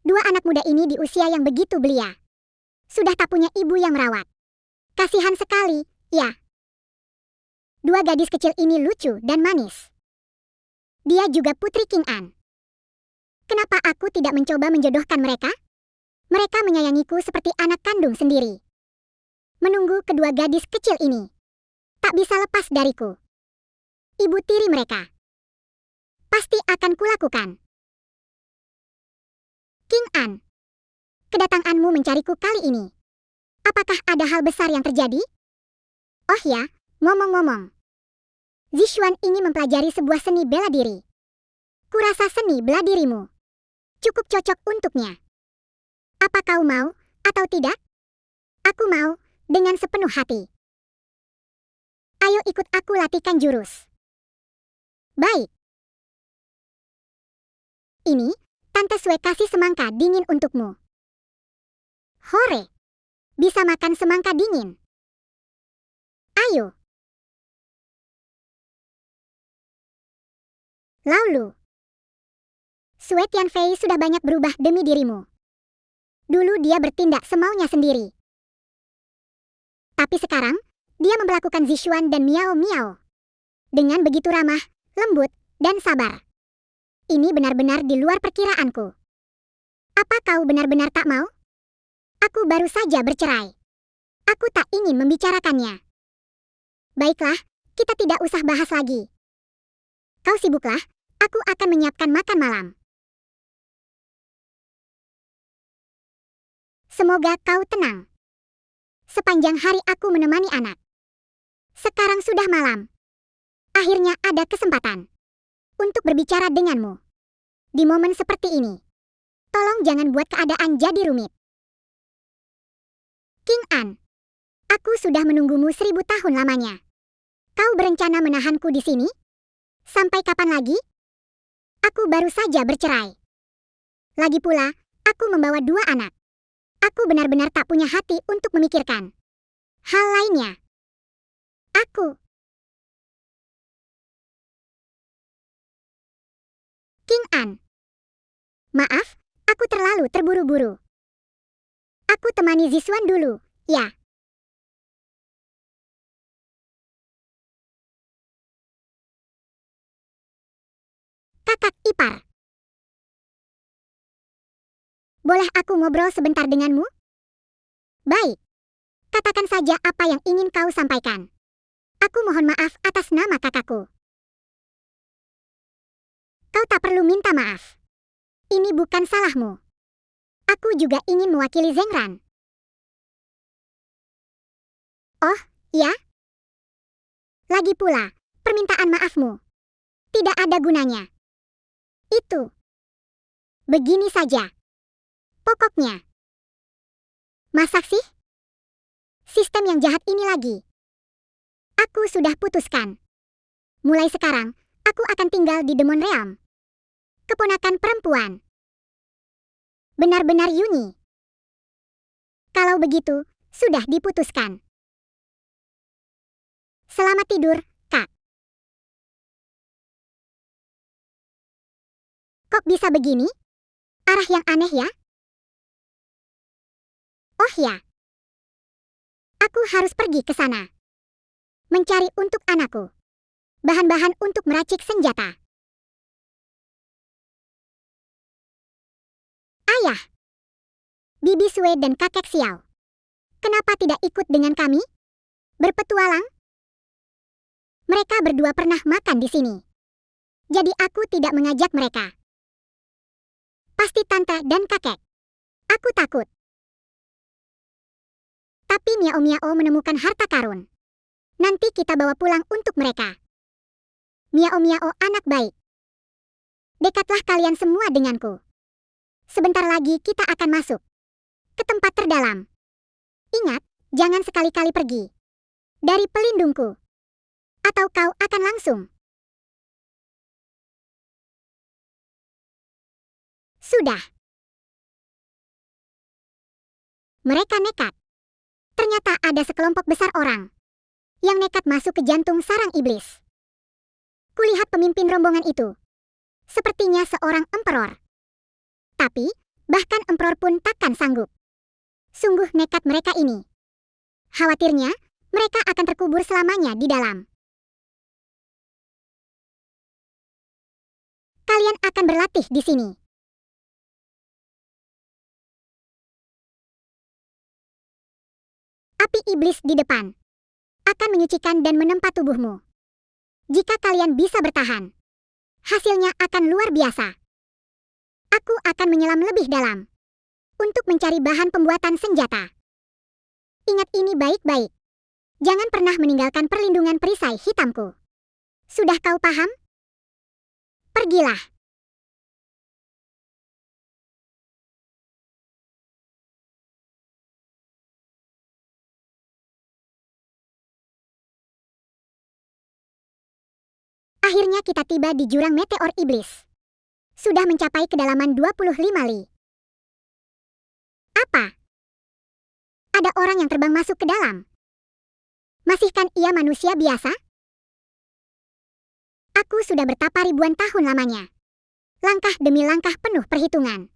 dua anak muda ini di usia yang begitu belia. Sudah tak punya ibu yang merawat. Kasihan sekali, ya. Dua gadis kecil ini lucu dan manis. Dia juga putri King An. Kenapa aku tidak mencoba menjodohkan mereka? Mereka menyayangiku seperti anak kandung sendiri. Menunggu kedua gadis kecil ini tak bisa lepas dariku. Ibu tiri mereka pasti akan kulakukan. King An, kedatanganmu mencariku kali ini. Apakah ada hal besar yang terjadi? Oh ya, ngomong-ngomong. Zixuan ingin mempelajari sebuah seni bela diri. Kurasa seni bela dirimu cukup cocok untuknya. Apa kau mau atau tidak? Aku mau dengan sepenuh hati. Ayo ikut aku latihkan jurus. Baik. Ini, Tante Sue kasih semangka dingin untukmu. Hore. Bisa makan semangka dingin. Ayo. Lalu. Sue Tianfei sudah banyak berubah demi dirimu. Dulu dia bertindak semaunya sendiri. Tapi sekarang, dia memperlakukan Zixuan dan Miao Miao dengan begitu ramah, lembut, dan sabar. Ini benar-benar di luar perkiraanku. Apa kau benar-benar tak mau? Aku baru saja bercerai. Aku tak ingin membicarakannya. Baiklah, kita tidak usah bahas lagi. Kau sibuklah, aku akan menyiapkan makan malam. Semoga kau tenang. Sepanjang hari aku menemani anak. Sekarang sudah malam. Akhirnya ada kesempatan untuk berbicara denganmu. Di momen seperti ini, tolong jangan buat keadaan jadi rumit. King An, aku sudah menunggumu 1000 tahun lamanya. Kau berencana menahanku di sini? Sampai kapan lagi? Aku baru saja bercerai. Lagi pula, aku membawa 2 anak. Aku benar-benar tak punya hati untuk memikirkan hal lainnya. Aku. King An. Maaf, aku terlalu terburu-buru. Aku temani Zixuan dulu, ya. Kakak ipar. Boleh aku ngobrol sebentar denganmu? Baik. Katakan saja apa yang ingin kau sampaikan. Aku mohon maaf atas nama kakakku. Kau tak perlu minta maaf. Ini bukan salahmu. Aku juga ingin mewakili Zengran. Oh, ya? Lagi pula, permintaan maafmu tidak ada gunanya. Itu. Begini saja. Pokoknya. Masak sih? Sistem yang jahat ini lagi. Aku sudah putuskan. Mulai sekarang, aku akan tinggal di Demon Realm. Keponakan perempuan. Benar-benar Yuni. Kalau begitu, sudah diputuskan. Selamat tidur, Kak. Kok bisa begini? Arah yang aneh ya? Oh ya. Aku harus pergi ke sana. Mencari untuk anakku bahan-bahan untuk meracik senjata. Ayah. Bibi Sue dan kakek Xiao. Kenapa tidak ikut dengan kami? Berpetualang? Mereka berdua pernah makan di sini. Jadi aku tidak mengajak mereka. Pasti tante dan kakek. Aku takut. Tapi Miao Miao menemukan harta karun. Nanti kita bawa pulang untuk mereka. Miao Miao anak baik. Dekatlah kalian semua denganku. Sebentar lagi kita akan masuk ke tempat terdalam. Ingat, jangan sekali-kali pergi dari pelindungku, atau kau akan langsung. Sudah. Mereka nekat. Ternyata ada sekelompok besar orang yang nekat masuk ke jantung sarang iblis. Kulihat pemimpin rombongan itu. Sepertinya seorang emperor. Tapi, bahkan emperor pun takkan sanggup. Sungguh nekat mereka ini. Khawatirnya, mereka akan terkubur selamanya di dalam. Kalian akan berlatih di sini. Api iblis di depan akan menyucikan dan menempa tubuhmu. Jika kalian bisa bertahan, hasilnya akan luar biasa. Aku akan menyelam lebih dalam untuk mencari bahan pembuatan senjata. Ingat ini baik-baik. Jangan pernah meninggalkan perlindungan perisai hitamku. Sudah kau paham? Pergilah. Akhirnya kita tiba di jurang meteor iblis. Sudah mencapai kedalaman 25 li. Apa? Ada orang yang terbang masuk ke dalam. Masihkan ia manusia biasa? Aku sudah bertapa ribuan tahun lamanya. Langkah demi langkah penuh perhitungan.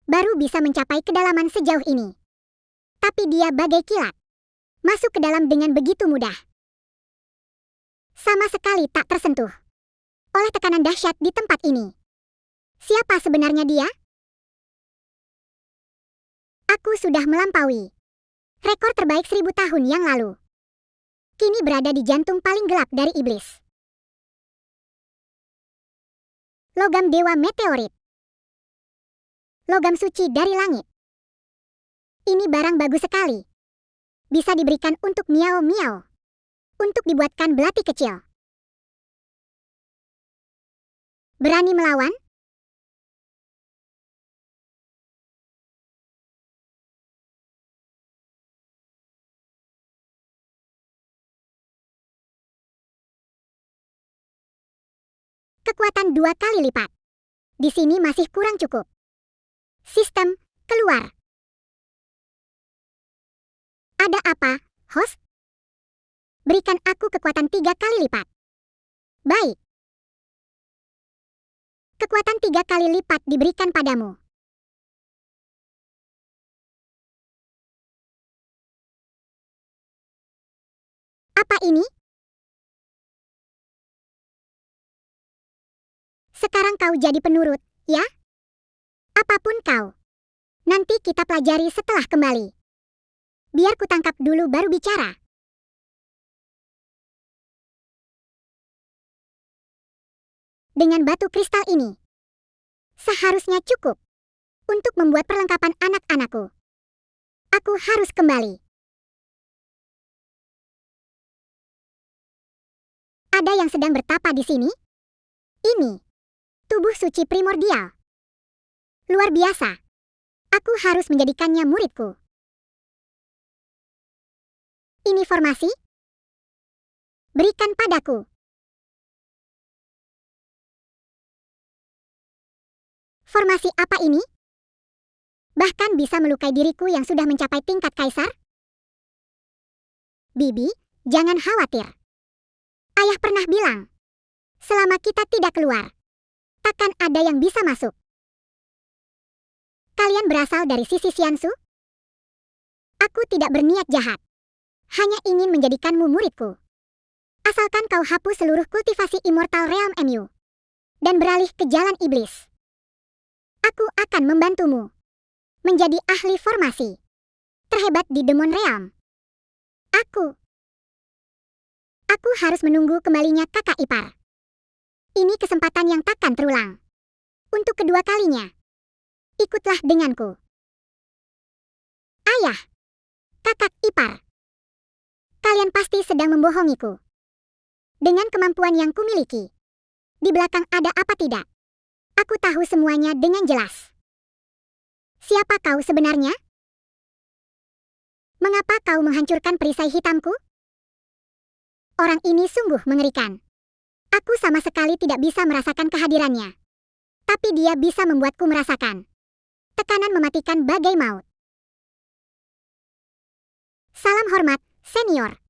Baru bisa mencapai kedalaman sejauh ini. Tapi dia bagai kilat. Masuk ke dalam dengan begitu mudah. Sama sekali tak tersentuh oleh tekanan dahsyat di tempat ini. Siapa sebenarnya dia? Aku sudah melampaui rekor terbaik 1000 tahun yang lalu. Kini berada di jantung paling gelap dari iblis. Logam dewa meteorit. Logam suci dari langit. Ini barang bagus sekali. Bisa diberikan untuk Miao Miao. Untuk dibuatkan belati kecil. Berani melawan? Kekuatan 2 kali lipat. Di sini masih kurang cukup. Sistem, keluar. Ada apa, host? Berikan aku kekuatan 3 kali lipat. Baik. Kekuatan 3 kali lipat diberikan padamu. Apa ini? Sekarang kau jadi penurut, ya? Apapun kau. Nanti kita pelajari setelah kembali. Biar ku tangkap dulu baru bicara. Dengan batu kristal ini, seharusnya cukup untuk membuat perlengkapan anak-anakku. Aku harus kembali. Ada yang sedang bertapa di sini? Ini tubuh suci primordial. Luar biasa. Aku harus menjadikannya muridku. Ini formasi? Berikan padaku. Formasi apa ini? Bahkan bisa melukai diriku yang sudah mencapai tingkat kaisar? Bibi, jangan khawatir. Ayah pernah bilang, selama kita tidak keluar, takkan ada yang bisa masuk. Kalian berasal dari sisi Xiansu? Aku tidak berniat jahat. Hanya ingin menjadikanmu muridku. Asalkan kau hapus seluruh kultivasi Immortal Realm MU dan beralih ke jalan iblis. Aku akan membantumu menjadi ahli formasi terhebat di Demon Realm. Aku Aku harus menunggu kembalinya kakak ipar. Ini kesempatan yang takkan terulang. Untuk kedua kalinya. Ikutlah denganku. Ayah, kakak ipar. Kalian pasti sedang membohongiku. Dengan kemampuan yang kumiliki. Di belakang ada apa tidak? Aku tahu semuanya dengan jelas. Siapa kau sebenarnya? Mengapa kau menghancurkan perisai hitamku? Orang ini sungguh mengerikan. Aku sama sekali tidak bisa merasakan kehadirannya. Tapi dia bisa membuatku merasakan. Tekanan mematikan bagai maut. Salam hormat, senior.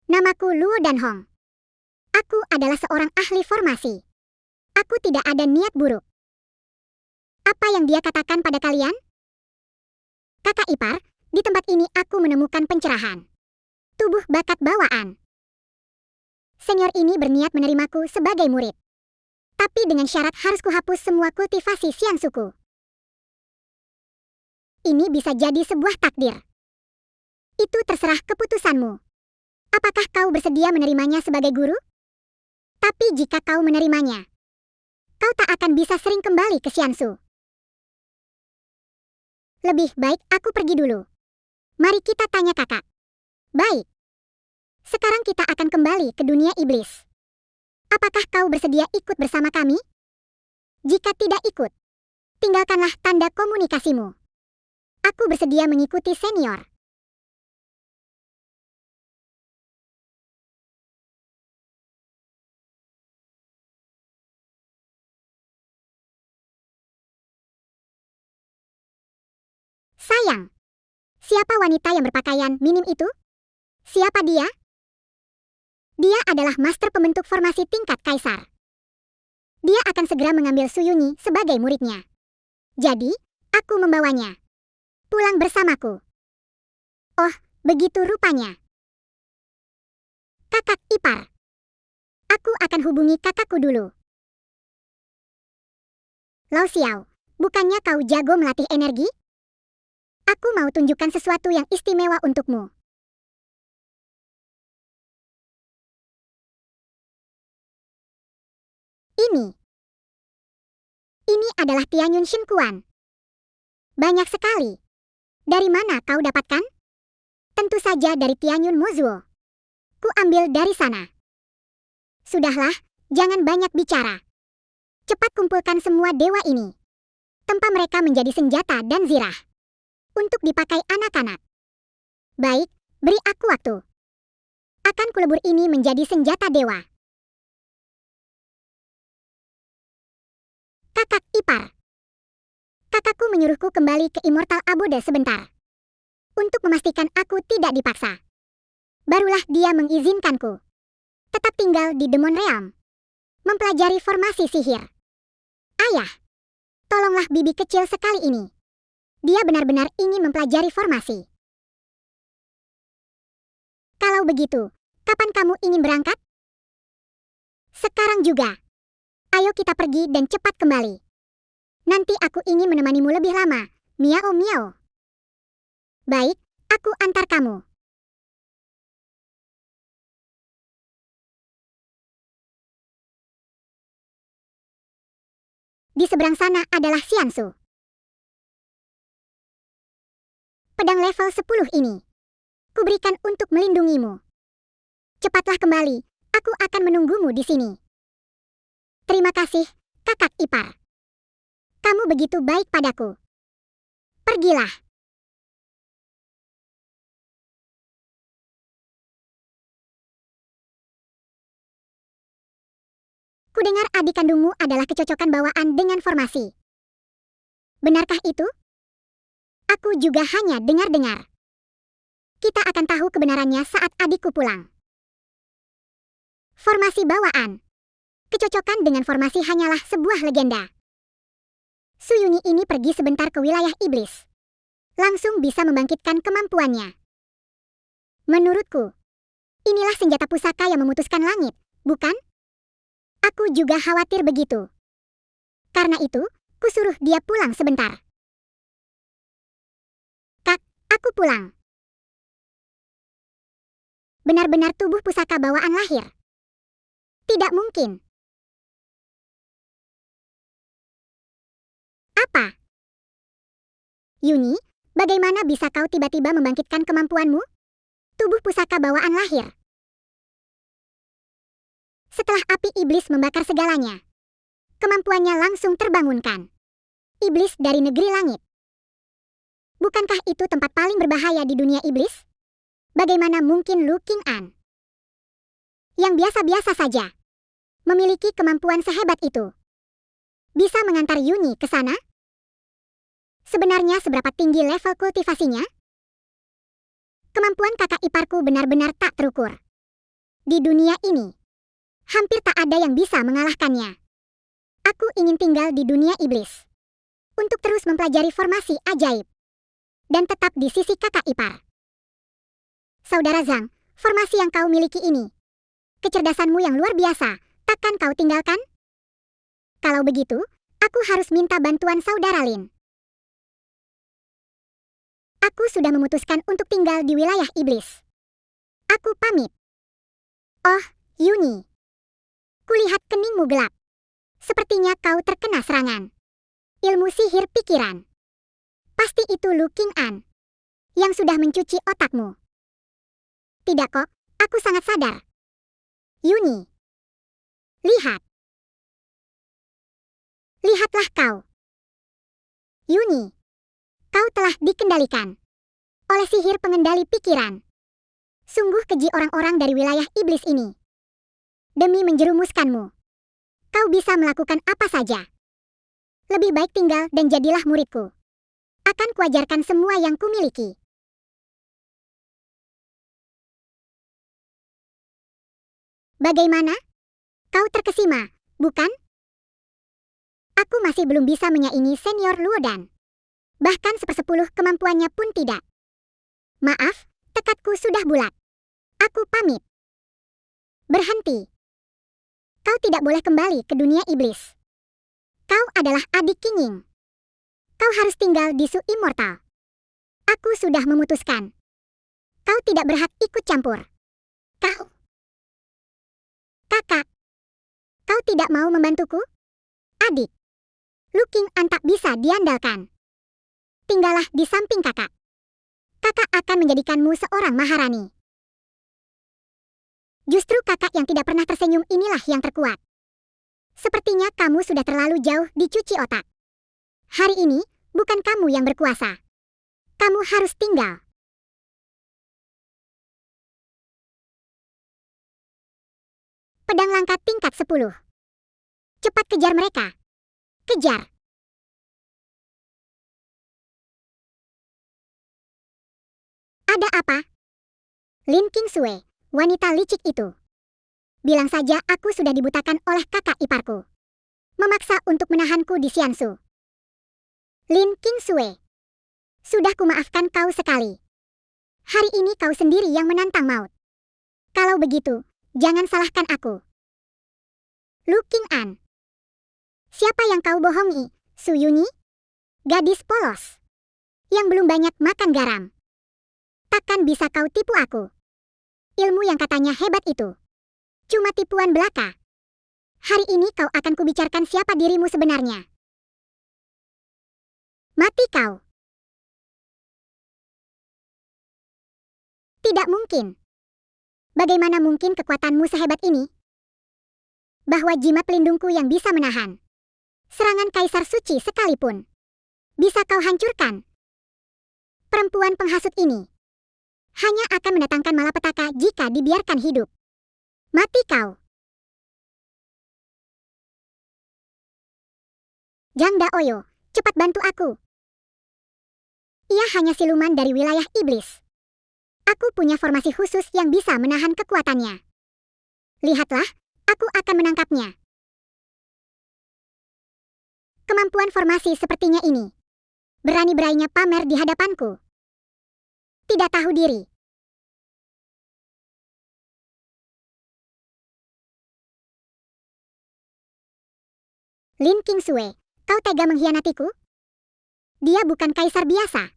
Namaku Luo Danhong. Aku adalah seorang ahli formasi. Aku tidak ada niat buruk. Apa yang dia katakan pada kalian? Kakak ipar, di tempat ini aku menemukan pencerahan. Tubuh bakat bawaan. Senior ini berniat menerimaku sebagai murid. Tapi dengan syarat harus kuhapus semua kultivasi siang suku. Ini bisa jadi sebuah takdir. Itu terserah keputusanmu. Apakah kau bersedia menerimanya sebagai guru? Tapi jika kau menerimanya, kau tak akan bisa sering kembali ke Xiansu. Lebih baik aku pergi dulu. Mari kita tanya kakak. Baik. Sekarang kita akan kembali ke dunia iblis. Apakah kau bersedia ikut bersama kami? Jika tidak ikut, tinggalkanlah tanda komunikasimu. Aku bersedia mengikuti senior. Sayang, siapa wanita yang berpakaian minim itu? Siapa dia? Dia adalah master pembentuk formasi tingkat kaisar. Dia akan segera mengambil Suyunyi sebagai muridnya. Jadi, aku membawanya pulang bersamaku. Oh, begitu rupanya. Kakak ipar. Aku akan hubungi kakakku dulu. Lao Xiao, bukannya kau jago melatih energi? Aku mau tunjukkan sesuatu yang istimewa untukmu. Ini adalah Tianyun Shinkuan. Banyak sekali. Dari mana kau dapatkan? Tentu saja dari Tianyun Mozuo. Ku ambil dari sana. Sudahlah, jangan banyak bicara. Cepat kumpulkan semua dewa ini. Tempa mereka menjadi senjata dan zirah. Untuk dipakai anak-anak. Baik, beri aku waktu. Akan kulebur ini menjadi senjata dewa. Kakak ipar. Kakakku menyuruhku kembali ke Immortal Abode sebentar. Untuk memastikan aku tidak dipaksa. Barulah dia mengizinkanku tetap tinggal di Demon Realm. Mempelajari formasi sihir. Ayah, tolonglah bibi kecil sekali ini. Dia benar-benar ingin mempelajari formasi. Kalau begitu, kapan kamu ingin berangkat? Sekarang juga. Ayo kita pergi dan cepat kembali. Nanti aku ingin menemanimu lebih lama, miao miao. Baik, aku antar kamu. Di seberang sana adalah Xiansu. Pedang level 10 ini kuberikan untuk melindungimu. Cepatlah kembali, aku akan menunggumu di sini. Terima kasih, kakak ipar. Kamu begitu baik padaku. Pergilah. Kudengar adik kandungmu adalah kecocokan bawaan dengan formasi. Benarkah itu? Aku juga hanya dengar-dengar. Kita akan tahu kebenarannya saat adikku pulang. Formasi bawaan. Kecocokan dengan formasi hanyalah sebuah legenda. Suyunyi ini pergi sebentar ke wilayah iblis. Langsung bisa membangkitkan kemampuannya. Menurutku, inilah senjata pusaka yang memutuskan langit, bukan? Aku juga khawatir begitu. Karena itu, kusuruh dia pulang sebentar. Kak, aku pulang. benar-benar tubuh pusaka bawaan lahir. Tidak mungkin. Apa? Yuni, bagaimana bisa kau tiba-tiba membangkitkan kemampuanmu? Tubuh pusaka bawaan lahir. Setelah api iblis membakar segalanya, kemampuannya langsung terbangunkan. Iblis dari negeri langit. Bukankah itu tempat paling berbahaya di dunia iblis? Bagaimana mungkin Lu Qing'an, yang biasa-biasa saja, memiliki kemampuan sehebat itu, bisa mengantar Yuni ke sana? Sebenarnya seberapa tinggi level kultivasinya? Kemampuan kakak iparku benar-benar tak terukur. Di dunia ini, hampir tak ada yang bisa mengalahkannya. Aku ingin tinggal di dunia iblis, untuk terus mempelajari formasi ajaib, dan tetap di sisi kakak ipar. Saudara Zhang, formasi yang kau miliki ini, kecerdasanmu yang luar biasa, takkan kau tinggalkan? Kalau begitu, aku harus minta bantuan saudara Lin. Aku sudah memutuskan untuk tinggal di wilayah iblis. Aku pamit. Oh, Yuni. Kulihat keningmu gelap. Sepertinya kau terkena serangan ilmu sihir pikiran. Pasti itu Lu Qing'an yang sudah mencuci otakmu. Tidak kok, aku sangat sadar. Yuni. Lihat. Lihatlah kau. Yuni. Kau telah dikendalikan oleh sihir pengendali pikiran. Sungguh keji orang-orang dari wilayah iblis ini. Demi menjerumuskanmu, kau bisa melakukan apa saja. Lebih baik tinggal dan jadilah muridku. Akan kuajarkan semua yang kumiliki. Bagaimana? Kau terkesima, bukan? Aku masih belum bisa menyaingi senior Luodan. Bahkan 1/10 kemampuannya pun tidak. Maaf, tekadku sudah bulat. Aku pamit. Berhenti. Kau tidak boleh kembali ke dunia iblis. Kau adalah adik Qingyin. Kau harus tinggal di Su Immortal. Aku sudah memutuskan. Kau tidak berhak ikut campur. Kau. Kakak. Kau tidak mau membantuku? Adik. Lu Qing'an tak bisa diandalkan. Tinggallah di samping kakak. Kakak akan menjadikanmu seorang maharani. Justru kakak yang tidak pernah tersenyum inilah yang terkuat. Sepertinya kamu sudah terlalu jauh dicuci otak. Hari ini, bukan kamu yang berkuasa. Kamu harus tinggal. Pedang langkat tingkat 10. Cepat kejar mereka. Kejar. Ada apa? Lin Qingsui, wanita licik itu. Bilang saja aku sudah dibutakan oleh kakak iparku. Memaksa untuk menahanku di Xiansu. Lin Qingsui, sudah kumaafkan kau sekali. Hari ini kau sendiri yang menantang maut. Kalau begitu, jangan salahkan aku. Lu Qing'an. Siapa yang kau bohongi, Su Yuni? Gadis polos yang belum banyak makan garam. Takkan bisa kau tipu aku. Ilmu yang katanya hebat itu cuma tipuan belaka. Hari ini kau akan kubicarakan siapa dirimu sebenarnya. Mati kau. Tidak mungkin. Bagaimana mungkin kekuatanmu sehebat ini? Bahwa jimat pelindungku yang bisa menahan serangan Kaisar Suci sekalipun bisa kau hancurkan. Perempuan penghasut ini hanya akan mendatangkan malapetaka jika dibiarkan hidup. Mati kau. Zhang Daoyo, cepat bantu aku. Ia hanya siluman dari wilayah iblis. Aku punya formasi khusus yang bisa menahan kekuatannya. Lihatlah, aku akan menangkapnya. Kemampuan formasi sepertinya ini berani-beraninya pamer di hadapanku. Tidak tahu diri. Lin Qingsui, kau tega mengkhianatiku? Dia bukan kaisar biasa.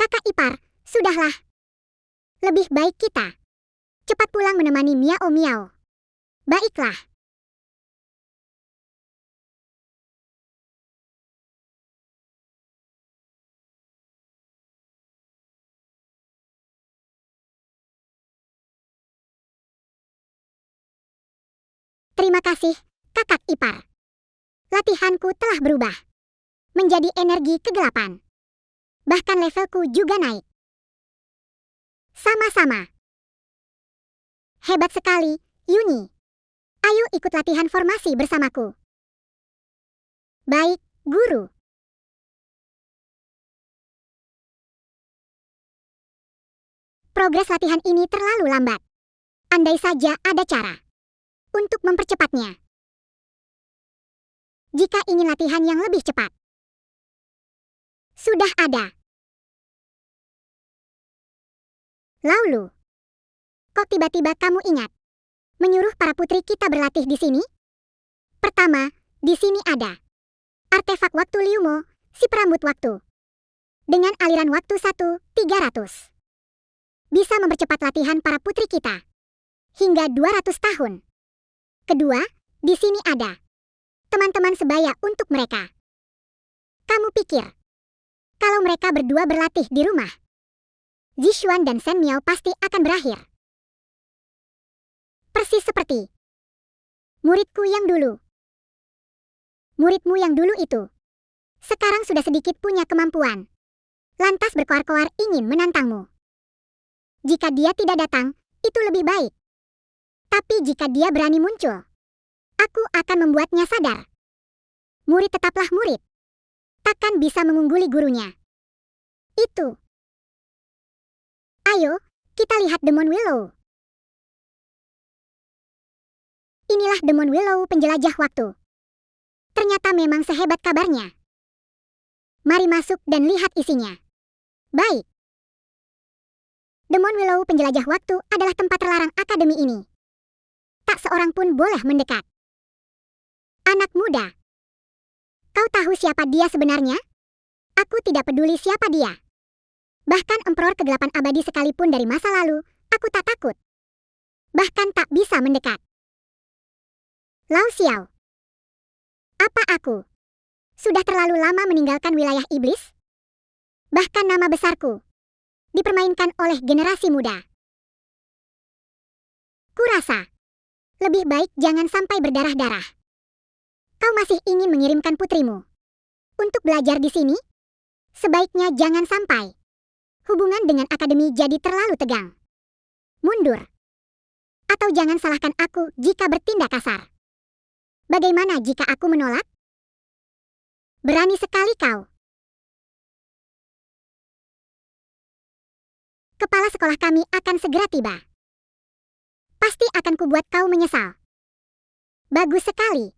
Kakak ipar, sudahlah. Lebih baik kita cepat pulang menemani Miao Miao. Baiklah. Terima kasih, kakak ipar. Latihanku telah berubah menjadi energi kegelapan. Bahkan levelku juga naik. Sama-sama. Hebat sekali, Yuni. Ayo ikut latihan formasi bersamaku. Baik, guru. Progres latihan ini terlalu lambat. Andai saja ada cara untuk mempercepatnya. Jika ingin latihan yang lebih cepat. Sudah ada. Laulu, kok tiba-tiba kamu ingat menyuruh para putri kita berlatih di sini? Pertama, di sini ada artefak waktu Liumo, si perambut waktu. Dengan aliran waktu 1/300. Bisa mempercepat latihan para putri kita hingga 200 tahun. Kedua, di sini ada teman-teman sebaya untuk mereka. Kamu pikir kalau mereka berdua berlatih di rumah, Zixuan dan Shen Miao pasti akan berakhir persis seperti muridku yang dulu. Muridmu yang dulu itu sekarang sudah sedikit punya kemampuan, lantas berkoar-koar ingin menantangmu. Jika dia tidak datang, itu lebih baik. Tapi jika dia berani muncul, aku akan membuatnya sadar. Murid tetaplah murid. Takkan bisa mengungguli gurunya. Itu. Ayo, kita lihat Demon Willow. Inilah Demon Willow penjelajah waktu. Ternyata memang sehebat kabarnya. Mari masuk dan lihat isinya. Baik. Demon Willow penjelajah waktu adalah tempat terlarang akademi ini. Tak seorang pun boleh mendekat. Anak muda. Kau tahu siapa dia sebenarnya? Aku tidak peduli siapa dia. Bahkan Emperor Kegelapan Abadi sekalipun dari masa lalu, aku tak takut. Bahkan tak bisa mendekat. Lao Xiao. Apa aku sudah terlalu lama meninggalkan wilayah iblis? Bahkan nama besarku dipermainkan oleh generasi muda. Kurasa lebih baik jangan sampai berdarah-darah. Kau masih ingin mengirimkan putrimu untuk belajar di sini? Sebaiknya jangan sampai hubungan dengan akademi jadi terlalu tegang. Mundur. Atau jangan salahkan aku jika bertindak kasar. Bagaimana jika aku menolak? Berani sekali kau. Kepala sekolah kami akan segera tiba. Pasti akan kubuat kau menyesal. Bagus sekali.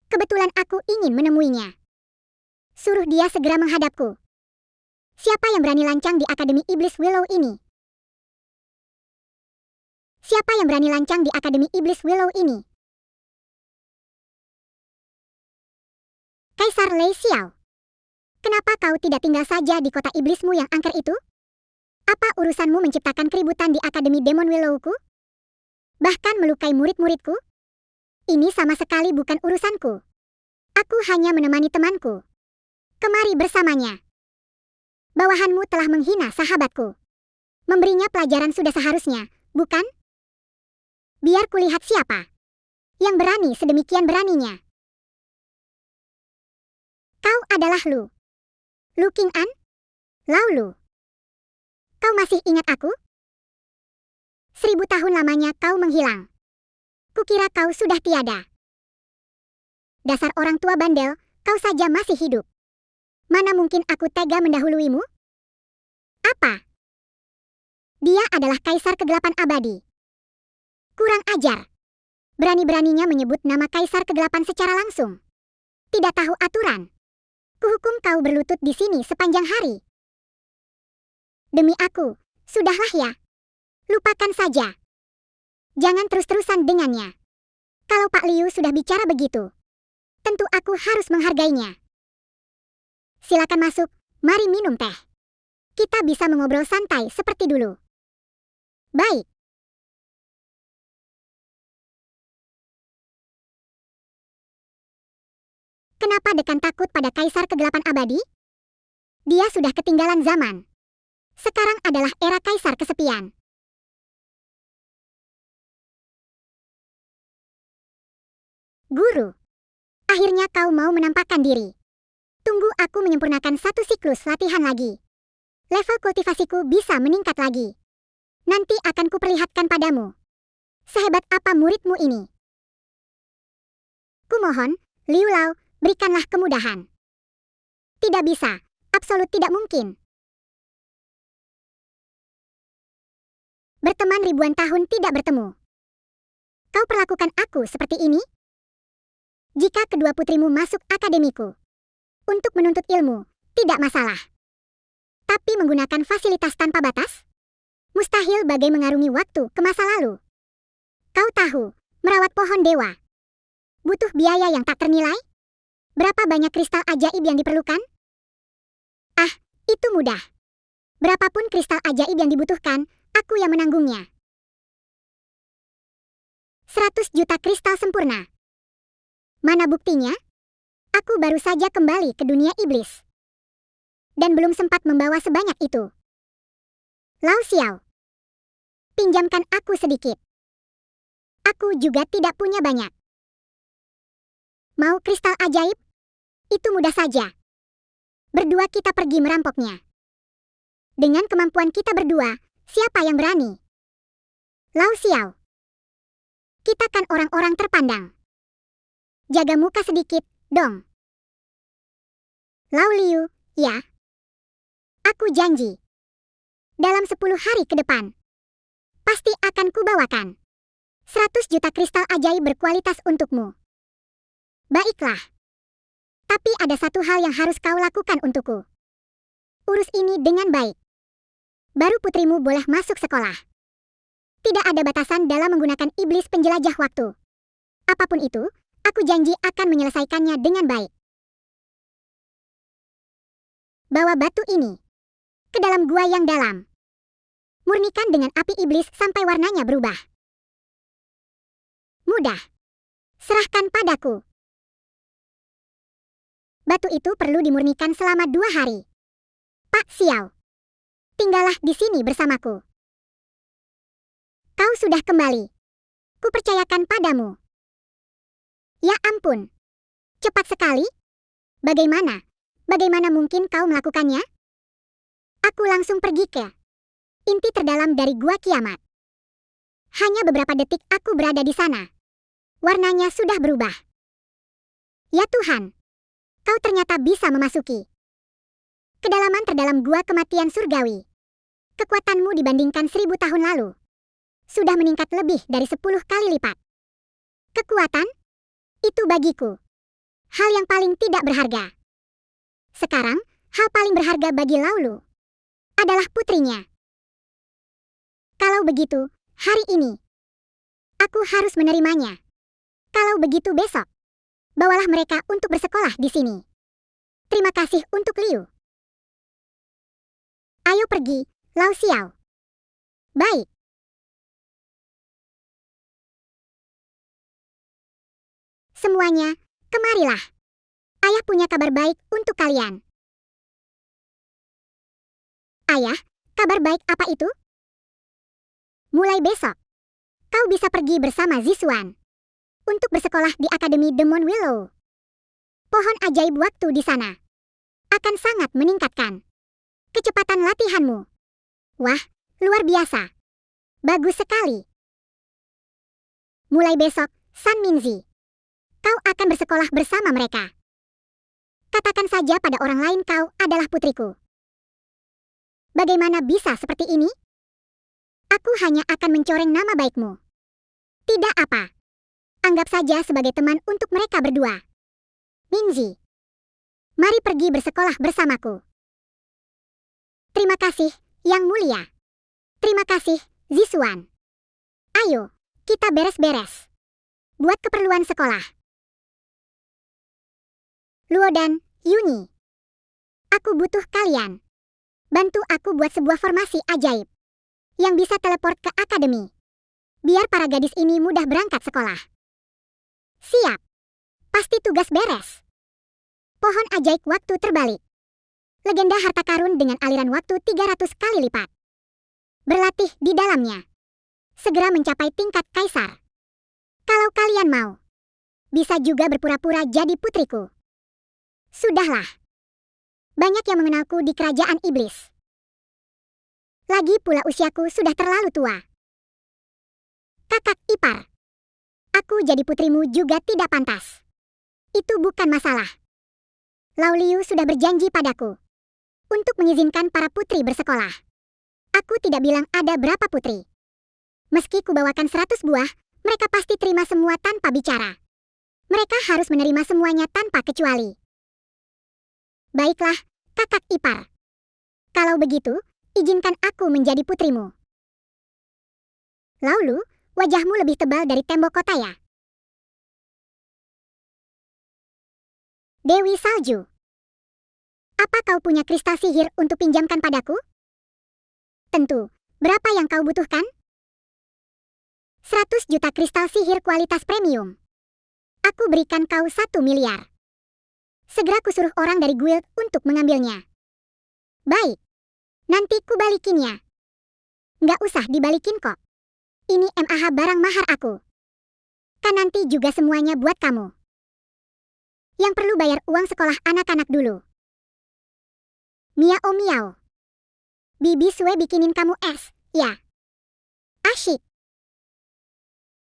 Kebetulan aku ingin menemuinya. Suruh dia segera menghadapku. Siapa yang berani lancang di Akademi Iblis Willow ini? Siapa yang berani lancang di Akademi Iblis Willow ini? Kaisar Lei Xiao. Kenapa kau tidak tinggal saja di kota iblismu yang angker itu? Apa urusanmu menciptakan keributan di Akademi Demon Willowku? Bahkan melukai murid-muridku? Ini sama sekali bukan urusanku. Aku hanya menemani temanku. Kemari bersamanya. Bawahanmu telah menghina sahabatku. Memberinya pelajaran sudah seharusnya, bukan? Biar kulihat siapa yang berani sedemikian beraninya. Kau adalah Lu. Lu Qing'an? Lao Lu. Kau masih ingat aku? 1000 tahun lamanya kau menghilang. Kukira kau sudah tiada. Dasar orang tua bandel, kau saja masih hidup. Mana mungkin aku tega mendahuluimu? Apa? Dia adalah Kaisar Kegelapan Abadi. Kurang ajar. Berani-beraninya menyebut nama Kaisar Kegelapan secara langsung. Tidak tahu aturan. Kuhukum kau berlutut di sini sepanjang hari. Demi aku, sudahlah ya. Lupakan saja. Jangan terus-terusan dengannya. Kalau Pak Liu sudah bicara begitu, tentu aku harus menghargainya. Silakan masuk, mari minum teh. kita bisa mengobrol santai seperti dulu. Baik. Kenapa Dekan takut pada Kaisar Kegelapan Abadi? Dia sudah ketinggalan zaman. Sekarang adalah era Kaisar Kesepian. Guru, akhirnya kau mau menampakkan diri. Tunggu aku menyempurnakan satu siklus latihan lagi. Level kultivasiku bisa meningkat lagi. Nanti akan kuperlihatkan padamu. Sehebat apa muridmu ini. Kumohon, Liu Lao, berikanlah kemudahan. Tidak bisa, absolut tidak mungkin. Berteman ribuan tahun tidak bertemu. Kau perlakukan aku seperti ini? Jika kedua putrimu masuk akademiku untuk menuntut ilmu, tidak masalah. Tapi menggunakan fasilitas tanpa batas? Mustahil bagai mengarungi waktu ke masa lalu. Kau tahu, merawat pohon dewa butuh biaya yang tak ternilai? Berapa banyak kristal ajaib yang diperlukan? Ah, itu mudah. Berapapun kristal ajaib yang dibutuhkan, aku yang menanggungnya. 100 juta kristal sempurna. Mana buktinya? Aku baru saja kembali ke dunia iblis. Dan belum sempat membawa sebanyak itu. Lao Xiao, pinjamkan aku sedikit. Aku juga tidak punya banyak. Mau kristal ajaib? Itu mudah saja. Berdua kita pergi merampoknya. Dengan kemampuan kita berdua, siapa yang berani? Lao Xiao, kita kan orang-orang terpandang. Jaga muka sedikit, dong. Lao Liu, ya. Aku janji. Dalam 10 hari ke depan, pasti akan kubawakan 100 juta kristal ajaib berkualitas untukmu. Baiklah. Tapi ada satu hal yang harus kau lakukan untukku. Urus ini dengan baik. Baru putrimu boleh masuk sekolah. Tidak ada batasan dalam menggunakan iblis penjelajah waktu. Apapun itu, aku janji akan menyelesaikannya dengan baik. Bawa batu ini ke dalam gua yang dalam. Murnikan dengan api iblis sampai warnanya berubah. Mudah. Serahkan padaku. Batu itu perlu dimurnikan selama 2 hari. Pak Xiao, tinggallah di sini bersamaku. Kau sudah kembali. Kupercayakan padamu. Ya ampun. Cepat sekali. Bagaimana? Bagaimana mungkin kau melakukannya? Aku langsung pergi ke inti terdalam dari gua kiamat. Hanya beberapa detik aku berada di sana. Warnanya sudah berubah. Ya Tuhan, kau ternyata bisa memasuki kedalaman terdalam gua kematian surgawi. Kekuatanmu dibandingkan 1000 tahun lalu sudah meningkat lebih dari 10 kali lipat. Kekuatan? Itu bagiku hal yang paling tidak berharga. Sekarang, hal paling berharga bagi Laulu adalah putrinya. Kalau begitu, hari ini aku harus menerimanya. Kalau begitu besok, bawalah mereka untuk bersekolah di sini. Terima kasih untuk Liu. Ayo pergi, Lao Xiao. Baik. Semuanya, kemarilah. Ayah punya kabar baik untuk kalian. Ayah, kabar baik apa itu? Mulai besok, kau bisa pergi bersama Zisuan untuk bersekolah di Akademi Demon Willow. Pohon ajaib waktu di sana akan sangat meningkatkan kecepatan latihanmu. Wah, luar biasa. Bagus sekali. Mulai besok, San Minzi, kau akan bersekolah bersama mereka. Katakan saja pada orang lain kau adalah putriku. Bagaimana bisa seperti ini? Aku hanya akan mencoreng nama baikmu. Tidak apa. Anggap saja sebagai teman untuk mereka berdua. Minzi, mari pergi bersekolah bersamaku. Terima kasih, Yang Mulia. Terima kasih, Zisuan. Ayo, kita beres-beres. Buat keperluan sekolah. Luo dan Yuni, aku butuh kalian. Bantu aku buat sebuah formasi ajaib yang bisa teleport ke akademi. Biar para gadis ini mudah berangkat sekolah. Siap. Pasti tugas beres. Pohon ajaib waktu terbalik. Legenda harta karun dengan aliran waktu 300 kali lipat. Berlatih di dalamnya. Segera mencapai tingkat kaisar. Kalau kalian mau, bisa juga berpura-pura jadi putriku. Sudahlah. Banyak yang mengenalku di kerajaan iblis. Lagi pula usiaku sudah terlalu tua. Kakak ipar, aku jadi putrimu juga tidak pantas. Itu bukan masalah. Lao Liu sudah berjanji padaku untuk mengizinkan para putri bersekolah. Aku tidak bilang ada berapa putri. Meski kubawakan 100 buah, mereka pasti terima semua tanpa bicara. Mereka harus menerima semuanya tanpa kecuali. Baiklah, kakak ipar. Kalau begitu, izinkan aku menjadi putrimu. Laulu, wajahmu lebih tebal dari tembok kota ya. Dewi Salju. Apa kau punya kristal sihir untuk pinjamkan padaku? Tentu. Berapa yang kau butuhkan? 100 juta kristal sihir kualitas premium. Aku berikan kau 1 miliar. Segera kusuruh orang dari guild untuk mengambilnya. Baik. Nanti kubalikinnya. Nggak usah dibalikin kok. Ini MAH barang mahar aku. Kan nanti juga semuanya buat kamu. Yang perlu bayar uang sekolah anak-anak dulu. Miao miao. Bibi Sue bikinin kamu es, ya? Asyik.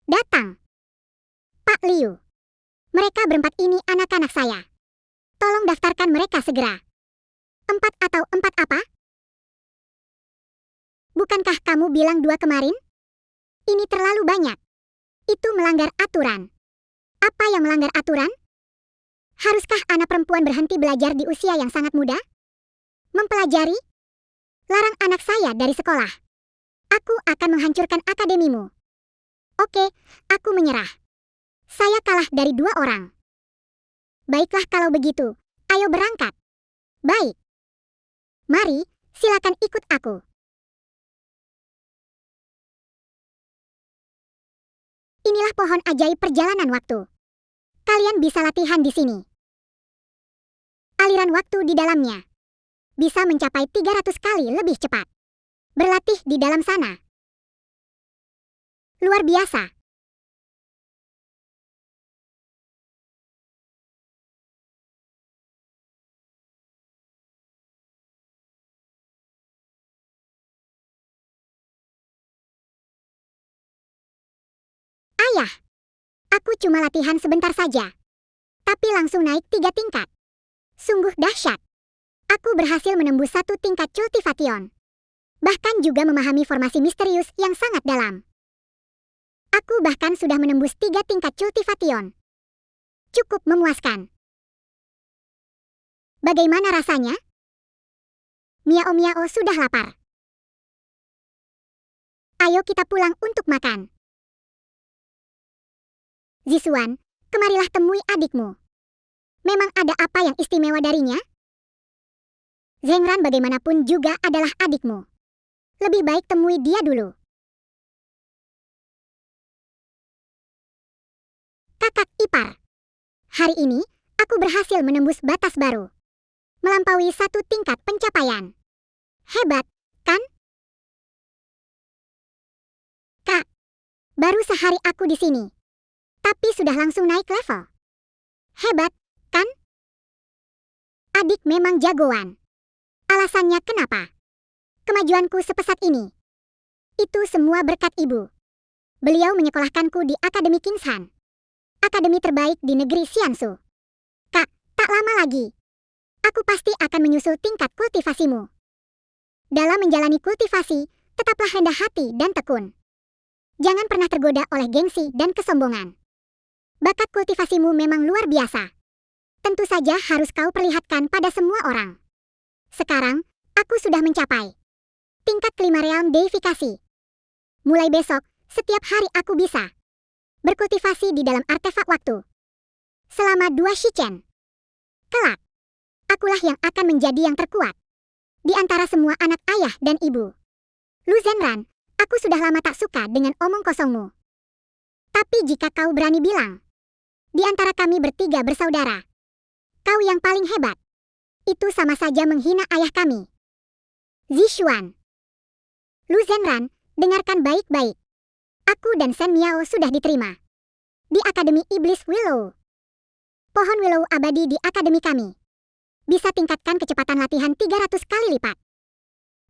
Datang. Pak Liu. Mereka berempat ini anak-anak saya. Tolong daftarkan mereka segera. 4 atau 4 apa? Bukankah kamu bilang 2 kemarin? Ini terlalu banyak. Itu melanggar aturan. Apa yang melanggar aturan? Haruskah anak perempuan berhenti belajar di usia yang sangat muda? Mempelajari? Larang anak saya dari sekolah. Aku akan menghancurkan akademimu. Oke, aku menyerah. Saya kalah dari 2 orang. Baiklah kalau begitu, ayo berangkat. Baik. Mari, silakan ikut aku. Inilah pohon ajaib perjalanan waktu. Kalian bisa latihan di sini. Aliran waktu di dalamnya bisa mencapai 300 kali lebih cepat. Berlatih di dalam sana. Luar biasa. Ayah, aku cuma latihan sebentar saja. Tapi langsung naik 3 tingkat. Sungguh dahsyat. Aku berhasil menembus 1 tingkat cultivation. Bahkan juga memahami formasi misterius yang sangat dalam. Aku bahkan sudah menembus 3 tingkat cultivation. Cukup memuaskan. Bagaimana rasanya? Miao Miao sudah lapar. Ayo kita pulang untuk makan. Zisuan, kemarilah temui adikmu. Memang ada apa yang istimewa darinya? Zhengran bagaimanapun juga adalah adikmu. Lebih baik temui dia dulu. Kakak ipar. Hari ini, aku berhasil menembus batas baru. Melampaui 1 tingkat pencapaian. Hebat, kan? Kak, baru sehari aku di sini. Tapi sudah langsung naik level. Hebat, kan? Adik memang jagoan. Alasannya kenapa? Kemajuanku sepesat ini. Itu semua berkat ibu. Beliau menyekolahkanku di Akademi Kingshan. Akademi terbaik di negeri Xiansu. Kak, tak lama lagi. Aku pasti akan menyusul tingkat kultivasimu. Dalam menjalani kultivasi, tetaplah rendah hati dan tekun. Jangan pernah tergoda oleh gengsi dan kesombongan. Bakat kultivasimu memang luar biasa. Tentu saja harus kau perlihatkan pada semua orang. Sekarang, aku sudah mencapai tingkat 5 realm deifikasi. Mulai besok, setiap hari aku bisa berkultivasi di dalam artefak waktu. Selama 2 shichen. Kelak, akulah yang akan menjadi yang terkuat di antara semua anak ayah dan ibu. Lu Zhenran, aku sudah lama tak suka dengan omong kosongmu. Tapi jika kau berani bilang, di antara kami bertiga bersaudara, kau yang paling hebat, itu sama saja menghina ayah kami. Zixuan. Lu Zhenran, dengarkan baik-baik. Aku dan Shen Miao sudah diterima di Akademi Iblis Willow. Pohon Willow abadi di akademi kami bisa tingkatkan kecepatan latihan 300 kali lipat.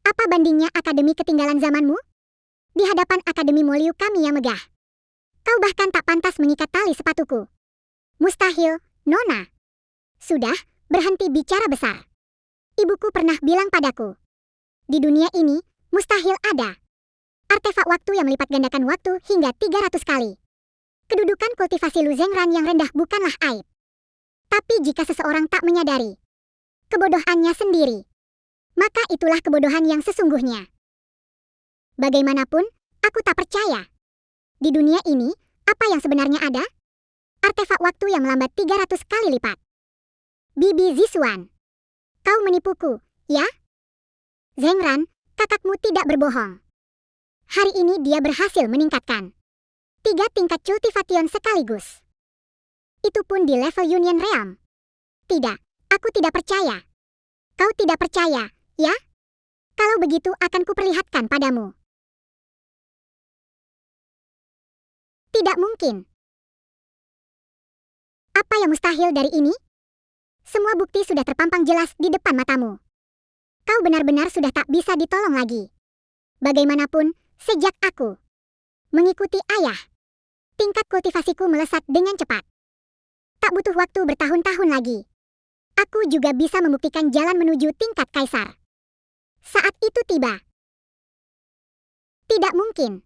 Apa bandingnya akademi ketinggalan zamanmu? Di hadapan akademi Moliu kami yang megah, kau bahkan tak pantas mengikat tali sepatuku. Mustahil, Nona. Sudah, berhenti bicara besar. Ibuku pernah bilang padaku, di dunia ini, mustahil ada artefak waktu yang melipat gandakan waktu hingga 300 kali. Kedudukan kultivasi Lu Zhenran yang rendah bukanlah aib. Tapi jika seseorang tak menyadari kebodohannya sendiri, maka itulah kebodohan yang sesungguhnya. Bagaimanapun, aku tak percaya. Di dunia ini, apa yang sebenarnya ada? Artefak waktu yang melambat 300 kali lipat. Bibi Zixuan, kau menipuku, ya? Zhenran, kakakmu tidak berbohong. Hari ini dia berhasil meningkatkan 3 tingkat cultivation sekaligus. Itu pun di level Union Realm. Tidak, aku tidak percaya. Kau tidak percaya, ya? Kalau begitu akan kuperlihatkan padamu. Tidak mungkin. Apa yang mustahil dari ini? Semua bukti sudah terpampang jelas di depan matamu. Kau benar-benar sudah tak bisa ditolong lagi. Bagaimanapun, sejak aku mengikuti ayah, tingkat kultivasiku melesat dengan cepat. Tak butuh waktu bertahun-tahun lagi. Aku juga bisa membuktikan jalan menuju tingkat kaisar. Saat itu tiba. Tidak mungkin.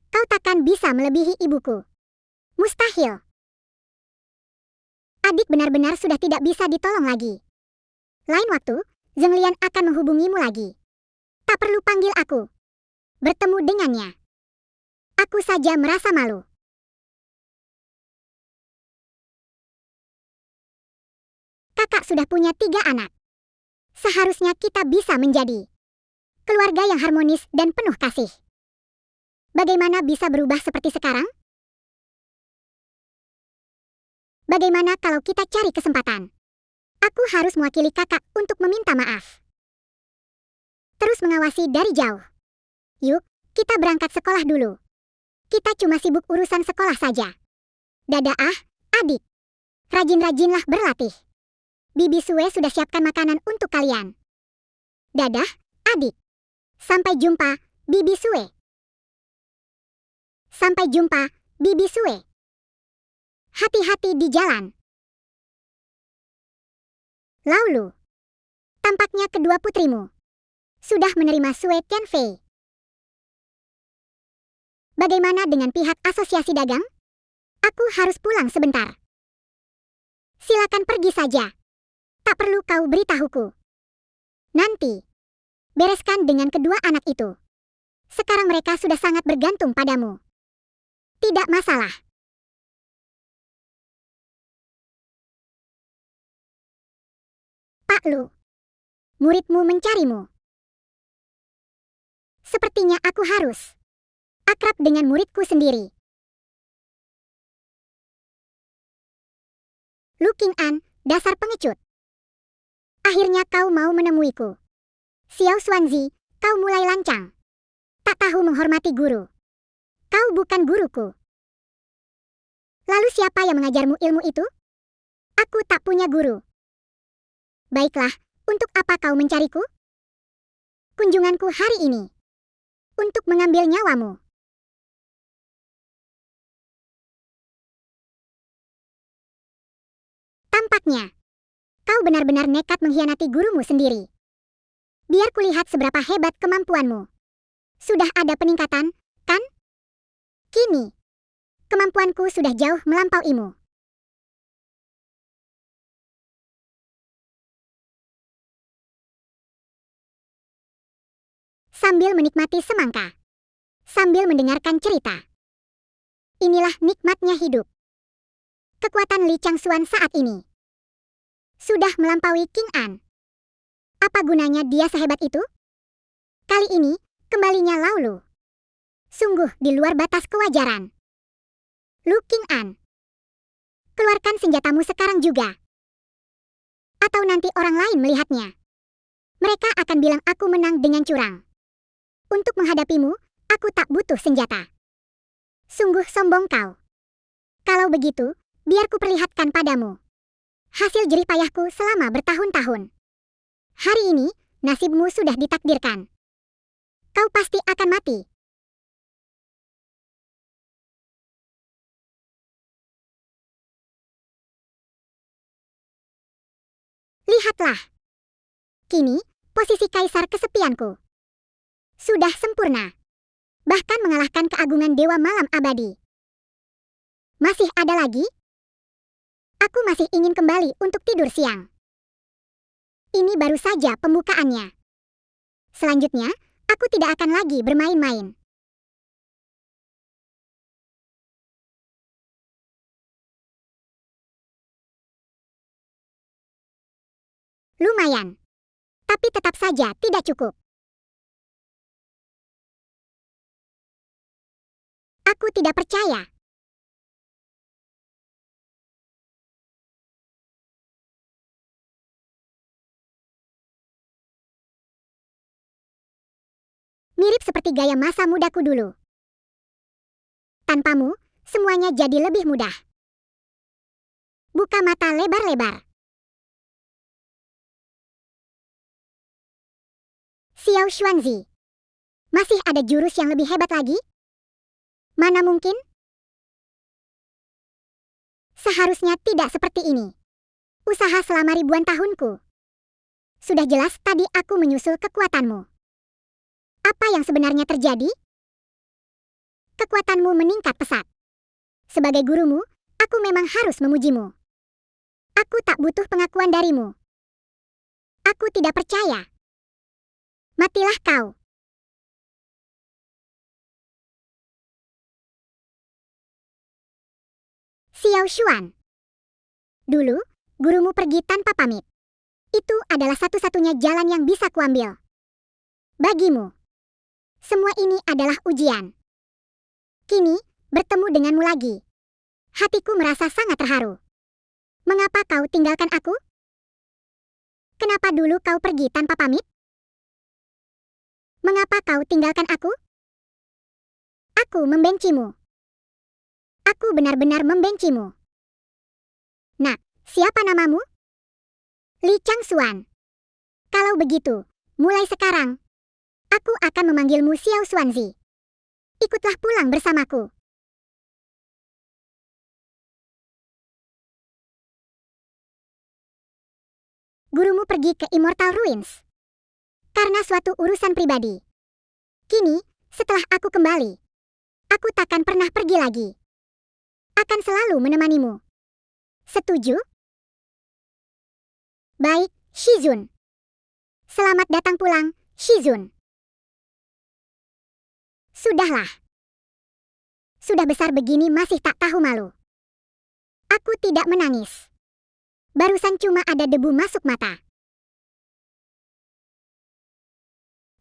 Kau takkan bisa melebihi ibuku. Mustahil. Adik benar-benar sudah tidak bisa ditolong lagi. Lain waktu, Zhenglian akan menghubungimu lagi. Tak perlu panggil aku. Bertemu dengannya. Aku saja merasa malu. Kakak sudah punya 3 anak. Seharusnya kita bisa menjadi keluarga yang harmonis dan penuh kasih. Bagaimana bisa berubah seperti sekarang? Bagaimana kalau kita cari kesempatan? Aku harus mewakili kakak untuk meminta maaf. Terus mengawasi dari jauh. Yuk, kita berangkat sekolah dulu. Kita cuma sibuk urusan sekolah saja. Dadah adik. Rajin-rajinlah berlatih. Bibi Sue sudah siapkan makanan untuk kalian. Dadah, adik. Sampai jumpa, Bibi Sue. Sampai jumpa, Bibi Sue. Hati-hati di jalan. Laulu. Tampaknya kedua putrimu sudah menerima Sue Tianfei. Bagaimana dengan pihak asosiasi dagang? Aku harus pulang sebentar. Silakan pergi saja. Tak perlu kau beritahuku. Nanti. Bereskan dengan kedua anak itu. Sekarang mereka sudah sangat bergantung padamu. Tidak masalah. Pak Lu. Muridmu mencarimu. Sepertinya aku harus akrab dengan muridku sendiri. Lu Qing'an, dasar pengecut. Akhirnya kau mau menemuiku. Xiao Xuanzi, kau mulai lancang. Tak tahu menghormati guru. Kau bukan guruku. Lalu siapa yang mengajarmu ilmu itu? Aku tak punya guru. Baiklah, untuk apa kau mencariku? Kunjunganku hari ini untuk mengambil nyawamu. Tampaknya kau benar-benar nekat mengkhianati gurumu sendiri. Biar kulihat seberapa hebat kemampuanmu. Sudah ada peningkatan, kan? Kini, kemampuanku sudah jauh melampauimu. Sambil menikmati semangka. Sambil mendengarkan cerita. Inilah nikmatnya hidup. Kekuatan Li Changxuan saat ini sudah melampaui Qing'an. Apa gunanya dia sehebat itu? Kali ini, kembalinya Lao Lu. Sungguh di luar batas kewajaran. Lu Qing'an, keluarkan senjatamu sekarang juga. Atau nanti orang lain melihatnya. Mereka akan bilang aku menang dengan curang. Untuk menghadapimu, aku tak butuh senjata. Sungguh sombong kau. Kalau begitu, biar ku perlihatkan padamu hasil jerih payahku selama bertahun-tahun. Hari ini, nasibmu sudah ditakdirkan. Kau pasti akan mati. Lihatlah. Kini, posisi kaisar kesepianku sudah sempurna. Bahkan mengalahkan keagungan Dewa Malam Abadi. Masih ada lagi? Aku masih ingin kembali untuk tidur siang. Ini baru saja pembukaannya. Selanjutnya, aku tidak akan lagi bermain-main. Lumayan. Tapi tetap saja tidak cukup. Aku tidak percaya. Mirip seperti gaya masa mudaku dulu. Tanpamu, semuanya jadi lebih mudah. Buka mata lebar-lebar. Xiao Xuanzi. Masih ada jurus yang lebih hebat lagi? Mana mungkin? Seharusnya tidak seperti ini. Usaha selama ribuan tahunku. Sudah jelas tadi aku menyusul kekuatanmu. Apa yang sebenarnya terjadi? Kekuatanmu meningkat pesat. Sebagai gurumu, aku memang harus memujimu. Aku tak butuh pengakuan darimu. Aku tidak percaya. Matilah kau. Xiao Xuan. Dulu, gurumu pergi tanpa pamit. Itu adalah satu-satunya jalan yang bisa kuambil. Bagimu, semua ini adalah ujian. Kini, bertemu denganmu lagi. Hatiku merasa sangat terharu. Mengapa kau tinggalkan aku? Kenapa dulu kau pergi tanpa pamit? Mengapa kau tinggalkan aku? Aku membencimu. Aku benar-benar membencimu. Nak, siapa namamu? Li Changxuan. Kalau begitu, mulai sekarang, aku akan memanggilmu Xiao Xuanzi. Ikutlah pulang bersamaku. Gurumu pergi ke Immortal Ruins karena suatu urusan pribadi. Kini, setelah aku kembali, aku takkan pernah pergi lagi. Akan selalu menemanimu. Setuju? Baik, Shizun. Selamat datang pulang, Shizun. Sudahlah. Sudah besar begini masih tak tahu malu. Aku tidak menangis. Barusan cuma ada debu masuk mata.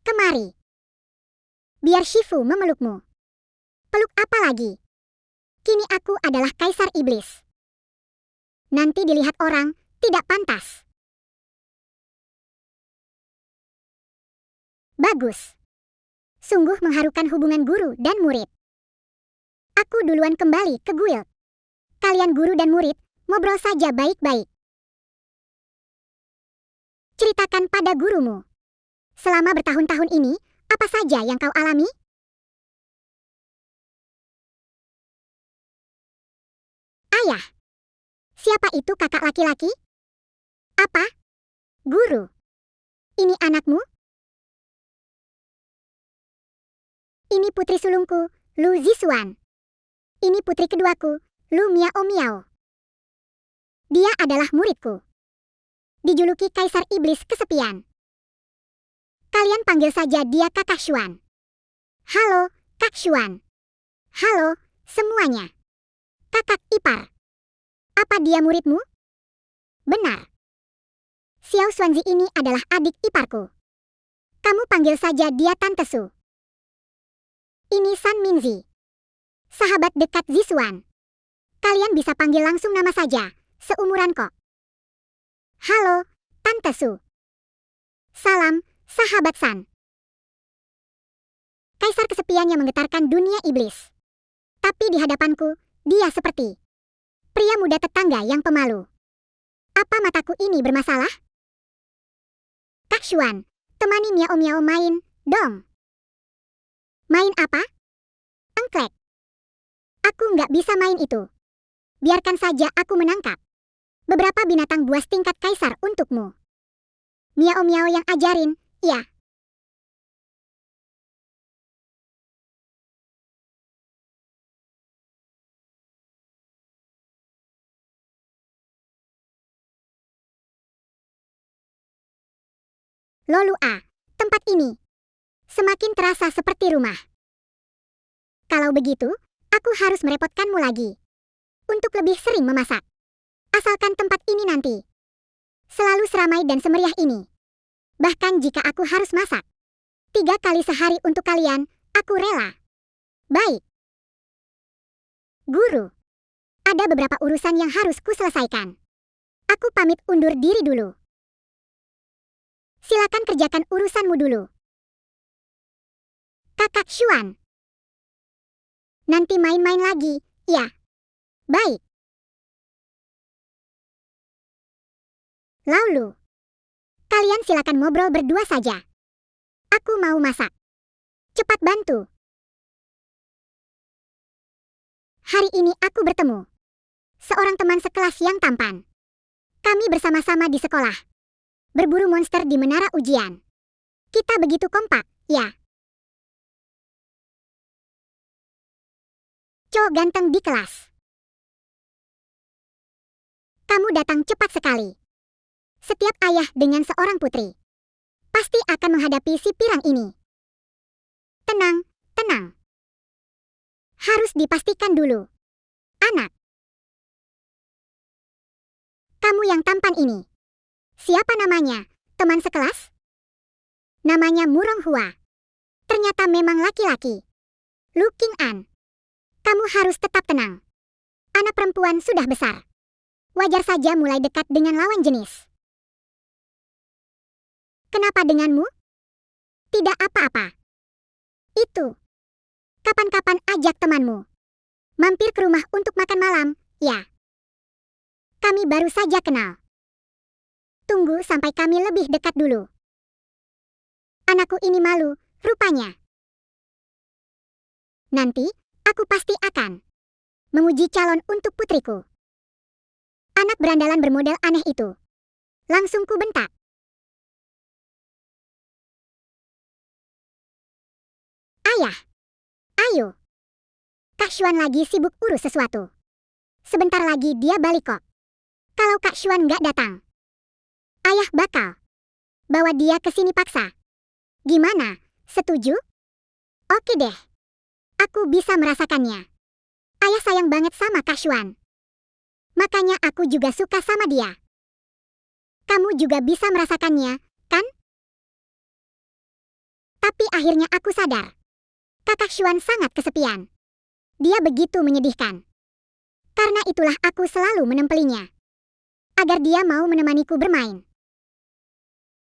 Kemari. Biar Shifu memelukmu. Peluk apa lagi? Kini aku adalah Kaisar Iblis. Nanti dilihat orang, tidak pantas. Bagus. Sungguh mengharukan hubungan guru dan murid. Aku duluan kembali ke guild. Kalian guru dan murid, ngobrol saja baik-baik. Ceritakan pada gurumu. Selama bertahun-tahun ini, apa saja yang kau alami? Ayah. Siapa itu kakak laki-laki? Apa? Guru. Ini anakmu? Ini putri sulungku, Lu Zixuan. Ini putri keduaku, Lu Miao Miao. Dia adalah muridku. Dijuluki Kaisar Iblis Kesepian. Kalian panggil saja dia Kakak Xuan. Halo, Kak Xuan. Halo, semuanya. Kakak ipar. Apa dia muridmu? Benar. Xiao Xuanzi ini adalah adik iparku. Kamu panggil saja dia Tante Su. Ini San Minzi, sahabat dekat Zisuan. Kalian bisa panggil langsung nama saja, seumuran kok. Halo, Tante Su. Salam, sahabat San. Kaisar kesepian yang menggetarkan dunia iblis. Tapi di hadapanku, dia seperti pria muda tetangga yang pemalu. Apa mataku ini bermasalah? Kak Xuan, temani Miao main, dong. Main apa? Engklek. Aku nggak bisa main itu. Biarkan saja aku menangkap beberapa binatang buas tingkat kaisar untukmu. Miao yang ajarin, ya. Lolua, tempat ini semakin terasa seperti rumah. Kalau begitu, aku harus merepotkanmu lagi untuk lebih sering memasak. Asalkan tempat ini nanti selalu seramai dan semeriah ini. Bahkan jika aku harus masak 3 kali sehari untuk kalian, aku rela. Baik. Guru, ada beberapa urusan yang harus kuselesaikan. Aku pamit undur diri dulu. Silakan kerjakan urusanmu dulu. Kakak Xuan. Nanti main-main lagi, ya. Baik. Laulu. Kalian silakan ngobrol berdua saja. Aku mau masak. Cepat bantu. Hari ini aku bertemu seorang teman sekelas yang tampan. Kami bersama-sama di sekolah berburu monster di menara ujian. Kita begitu kompak, ya. Cowok ganteng di kelas. Kamu datang cepat sekali. Setiap ayah dengan seorang putri pasti akan menghadapi si pirang ini. Tenang, tenang. Harus dipastikan dulu. Anak. Kamu yang tampan ini. Siapa namanya? Teman sekelas? Namanya Murong Hua. Ternyata memang laki-laki. Lu King An. Kamu harus tetap tenang. Anak perempuan sudah besar. Wajar saja mulai dekat dengan lawan jenis. Kenapa denganmu? Tidak apa-apa. Itu. Kapan-kapan ajak temanmu mampir ke rumah untuk makan malam, ya. Kami baru saja kenal. Tunggu sampai kami lebih dekat dulu. Anakku ini malu, rupanya. Nanti, aku pasti akan memuji calon untuk putriku. Anak berandalan bermodel aneh itu. Langsung ku bentak. Ayah, ayo. Kak Xuan lagi sibuk urus sesuatu. Sebentar lagi dia balik kok. Kalau Kak Xuan nggak datang, ayah bakal bawa dia ke sini paksa. Gimana? Setuju? Oke deh. Aku bisa merasakannya. Ayah sayang banget sama Kak Xuan. Makanya aku juga suka sama dia. Kamu juga bisa merasakannya, kan? Tapi akhirnya aku sadar. Kakak Xuan sangat kesepian. Dia begitu menyedihkan. Karena itulah aku selalu menempelinya. Agar dia mau menemaniku bermain.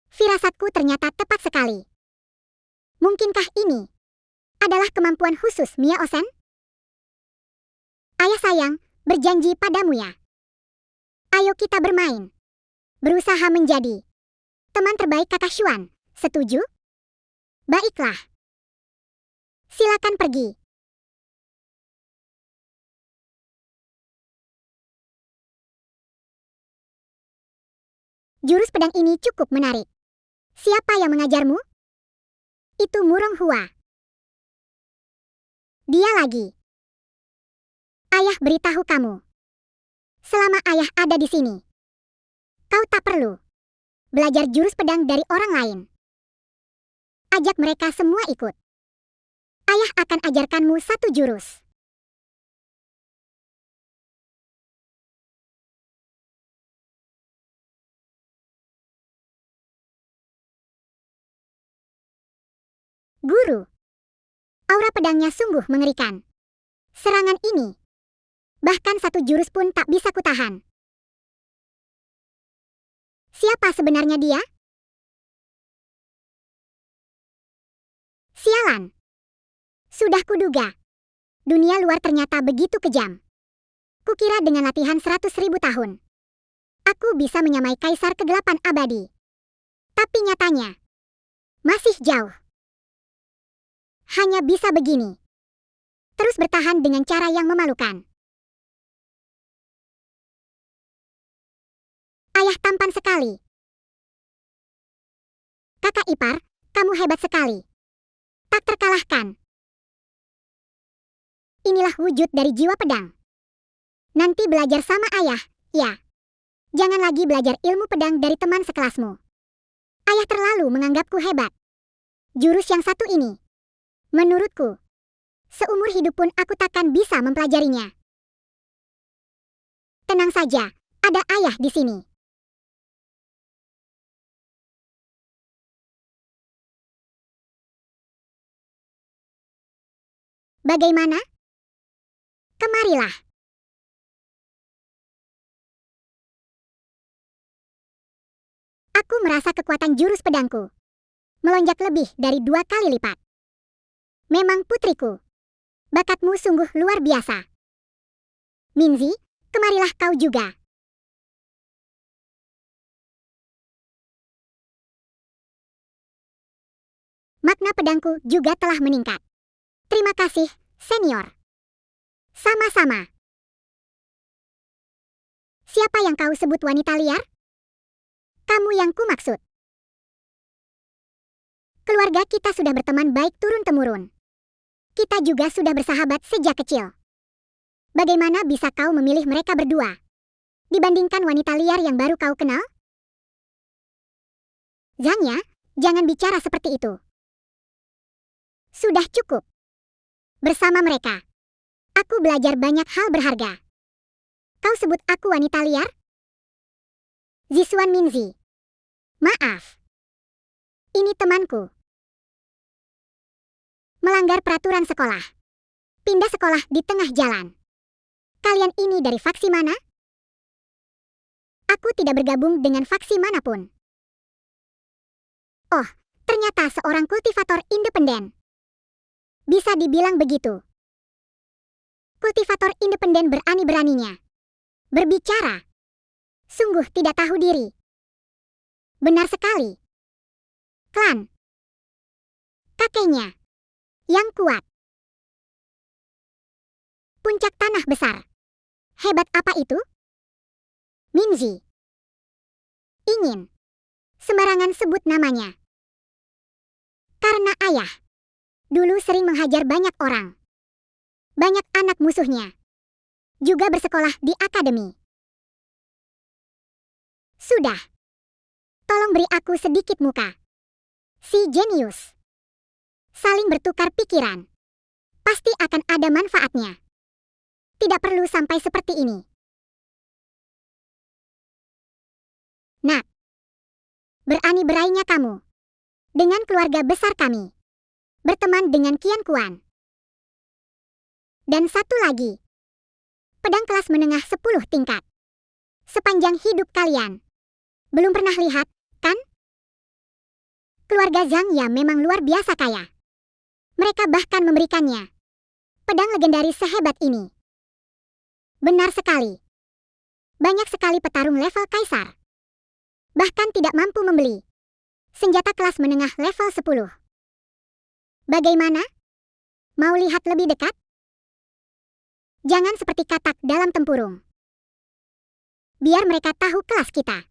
Firasatku ternyata tepat sekali. Mungkinkah ini adalah kemampuan khusus Miao-sen? Ayah sayang, berjanji padamu ya. Ayo kita bermain. Berusaha menjadi teman terbaik Kakak Xuan. Setuju? Baiklah. Silakan pergi. Jurus pedang ini cukup menarik. Siapa yang mengajarmu? Itu Murong Hua. Dia lagi. Ayah beritahu kamu. Selama ayah ada di sini, kau tak perlu belajar jurus pedang dari orang lain. Ajak mereka semua ikut. Ayah akan ajarkanmu 1 jurus. Guru. Aura pedangnya sungguh mengerikan. Serangan ini, bahkan satu jurus pun tak bisa kutahan. Siapa sebenarnya dia? Sialan. Sudah kuduga. Dunia luar ternyata begitu kejam. Kukira dengan latihan 100.000 tahun, aku bisa menyamai Kaisar Kegelapan Abadi. Tapi nyatanya, masih jauh. Hanya bisa begini. Terus bertahan dengan cara yang memalukan. Ayah tampan sekali. Kakak ipar, kamu hebat sekali. Tak terkalahkan. Inilah wujud dari jiwa pedang. Nanti belajar sama ayah, ya. Jangan lagi belajar ilmu pedang dari teman sekelasmu. Ayah terlalu menganggapku hebat. Jurus yang satu ini, menurutku, seumur hidup pun aku takkan bisa mempelajarinya. Tenang saja, ada ayah di sini. Bagaimana? Kemarilah. Aku merasa kekuatan jurus pedangku melonjak lebih dari 2 kali lipat. Memang putriku, bakatmu sungguh luar biasa. Minzi, kemarilah kau juga. Makna pedangku juga telah meningkat. Terima kasih, senior. Sama-sama. Siapa yang kau sebut wanita liar? Kamu yang kumaksud. Keluarga kita sudah berteman baik turun-temurun. Kita juga sudah bersahabat sejak kecil. Bagaimana bisa kau memilih mereka berdua dibandingkan wanita liar yang baru kau kenal? Zanya, jangan bicara seperti itu. Sudah cukup. Bersama mereka, aku belajar banyak hal berharga. Kau sebut aku wanita liar? Ziswan Minzi. Maaf. Ini temanku. Melanggar peraturan sekolah. Pindah sekolah di tengah jalan. Kalian ini dari faksi mana? Aku tidak bergabung dengan faksi manapun. Oh, ternyata seorang kultivator independen. Bisa dibilang begitu. Kultivator independen berani-beraninya berbicara. Sungguh tidak tahu diri. Benar sekali. Klan. Kakeknya. Yang kuat. Puncak tanah besar. Hebat apa itu? Minzi. Ingin. Sembarangan sebut namanya. Karena ayah dulu sering menghajar banyak orang. Banyak anak musuhnya. Juga bersekolah di akademi. Sudah. Tolong beri aku sedikit muka. Si jenius. Saling bertukar pikiran. Pasti akan ada manfaatnya. Tidak perlu sampai seperti ini. Nak. Berani-beraninya kamu dengan keluarga besar kami berteman dengan Qian Kuan. Dan satu lagi, pedang kelas menengah 10 tingkat. Sepanjang hidup kalian belum pernah lihat, kan? Keluarga Zhang Ya memang luar biasa kaya. Mereka bahkan memberikannya pedang legendaris sehebat ini. Benar sekali. Banyak sekali petarung level kaisar bahkan tidak mampu membeli senjata kelas menengah level 10. Bagaimana? Mau lihat lebih dekat? Jangan seperti katak dalam tempurung. Biar mereka tahu kelas kita.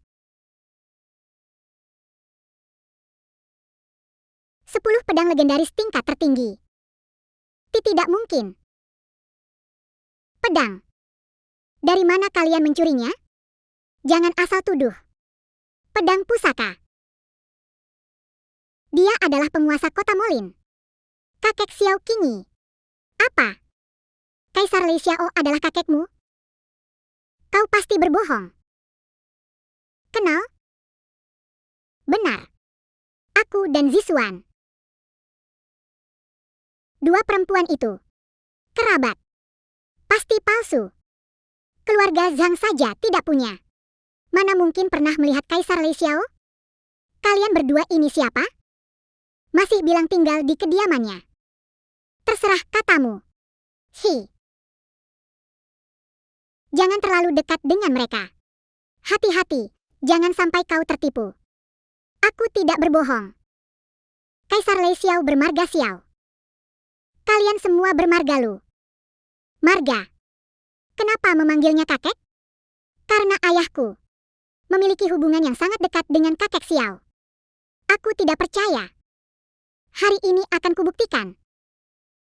10 pedang legendaris tingkat tertinggi. Tidak mungkin. Pedang. Dari mana kalian mencurinya? Jangan asal tuduh. Pedang pusaka. Dia adalah penguasa kota Molin. Kakek Xiao Qingyi. Apa? Kaisar Lei Xiao adalah kakekmu? Kau pasti berbohong. Kenal? Benar. Aku dan Ziswan. Dua perempuan itu kerabat. Pasti palsu. Keluarga Zhang saja tidak punya. Mana mungkin pernah melihat Kaisar Lei Xiao? Kalian berdua ini siapa? Masih bilang tinggal di kediamannya. Terserah katamu. Jangan terlalu dekat dengan mereka. Hati-hati, jangan sampai kau tertipu. Aku tidak berbohong. Kaisar Lei Xiao bermarga Xiao. Kalian semua bermarga Lu. Marga. Kenapa memanggilnya kakek? Karena ayahku memiliki hubungan yang sangat dekat dengan kakek Xiao. Aku tidak percaya. Hari ini akan kubuktikan.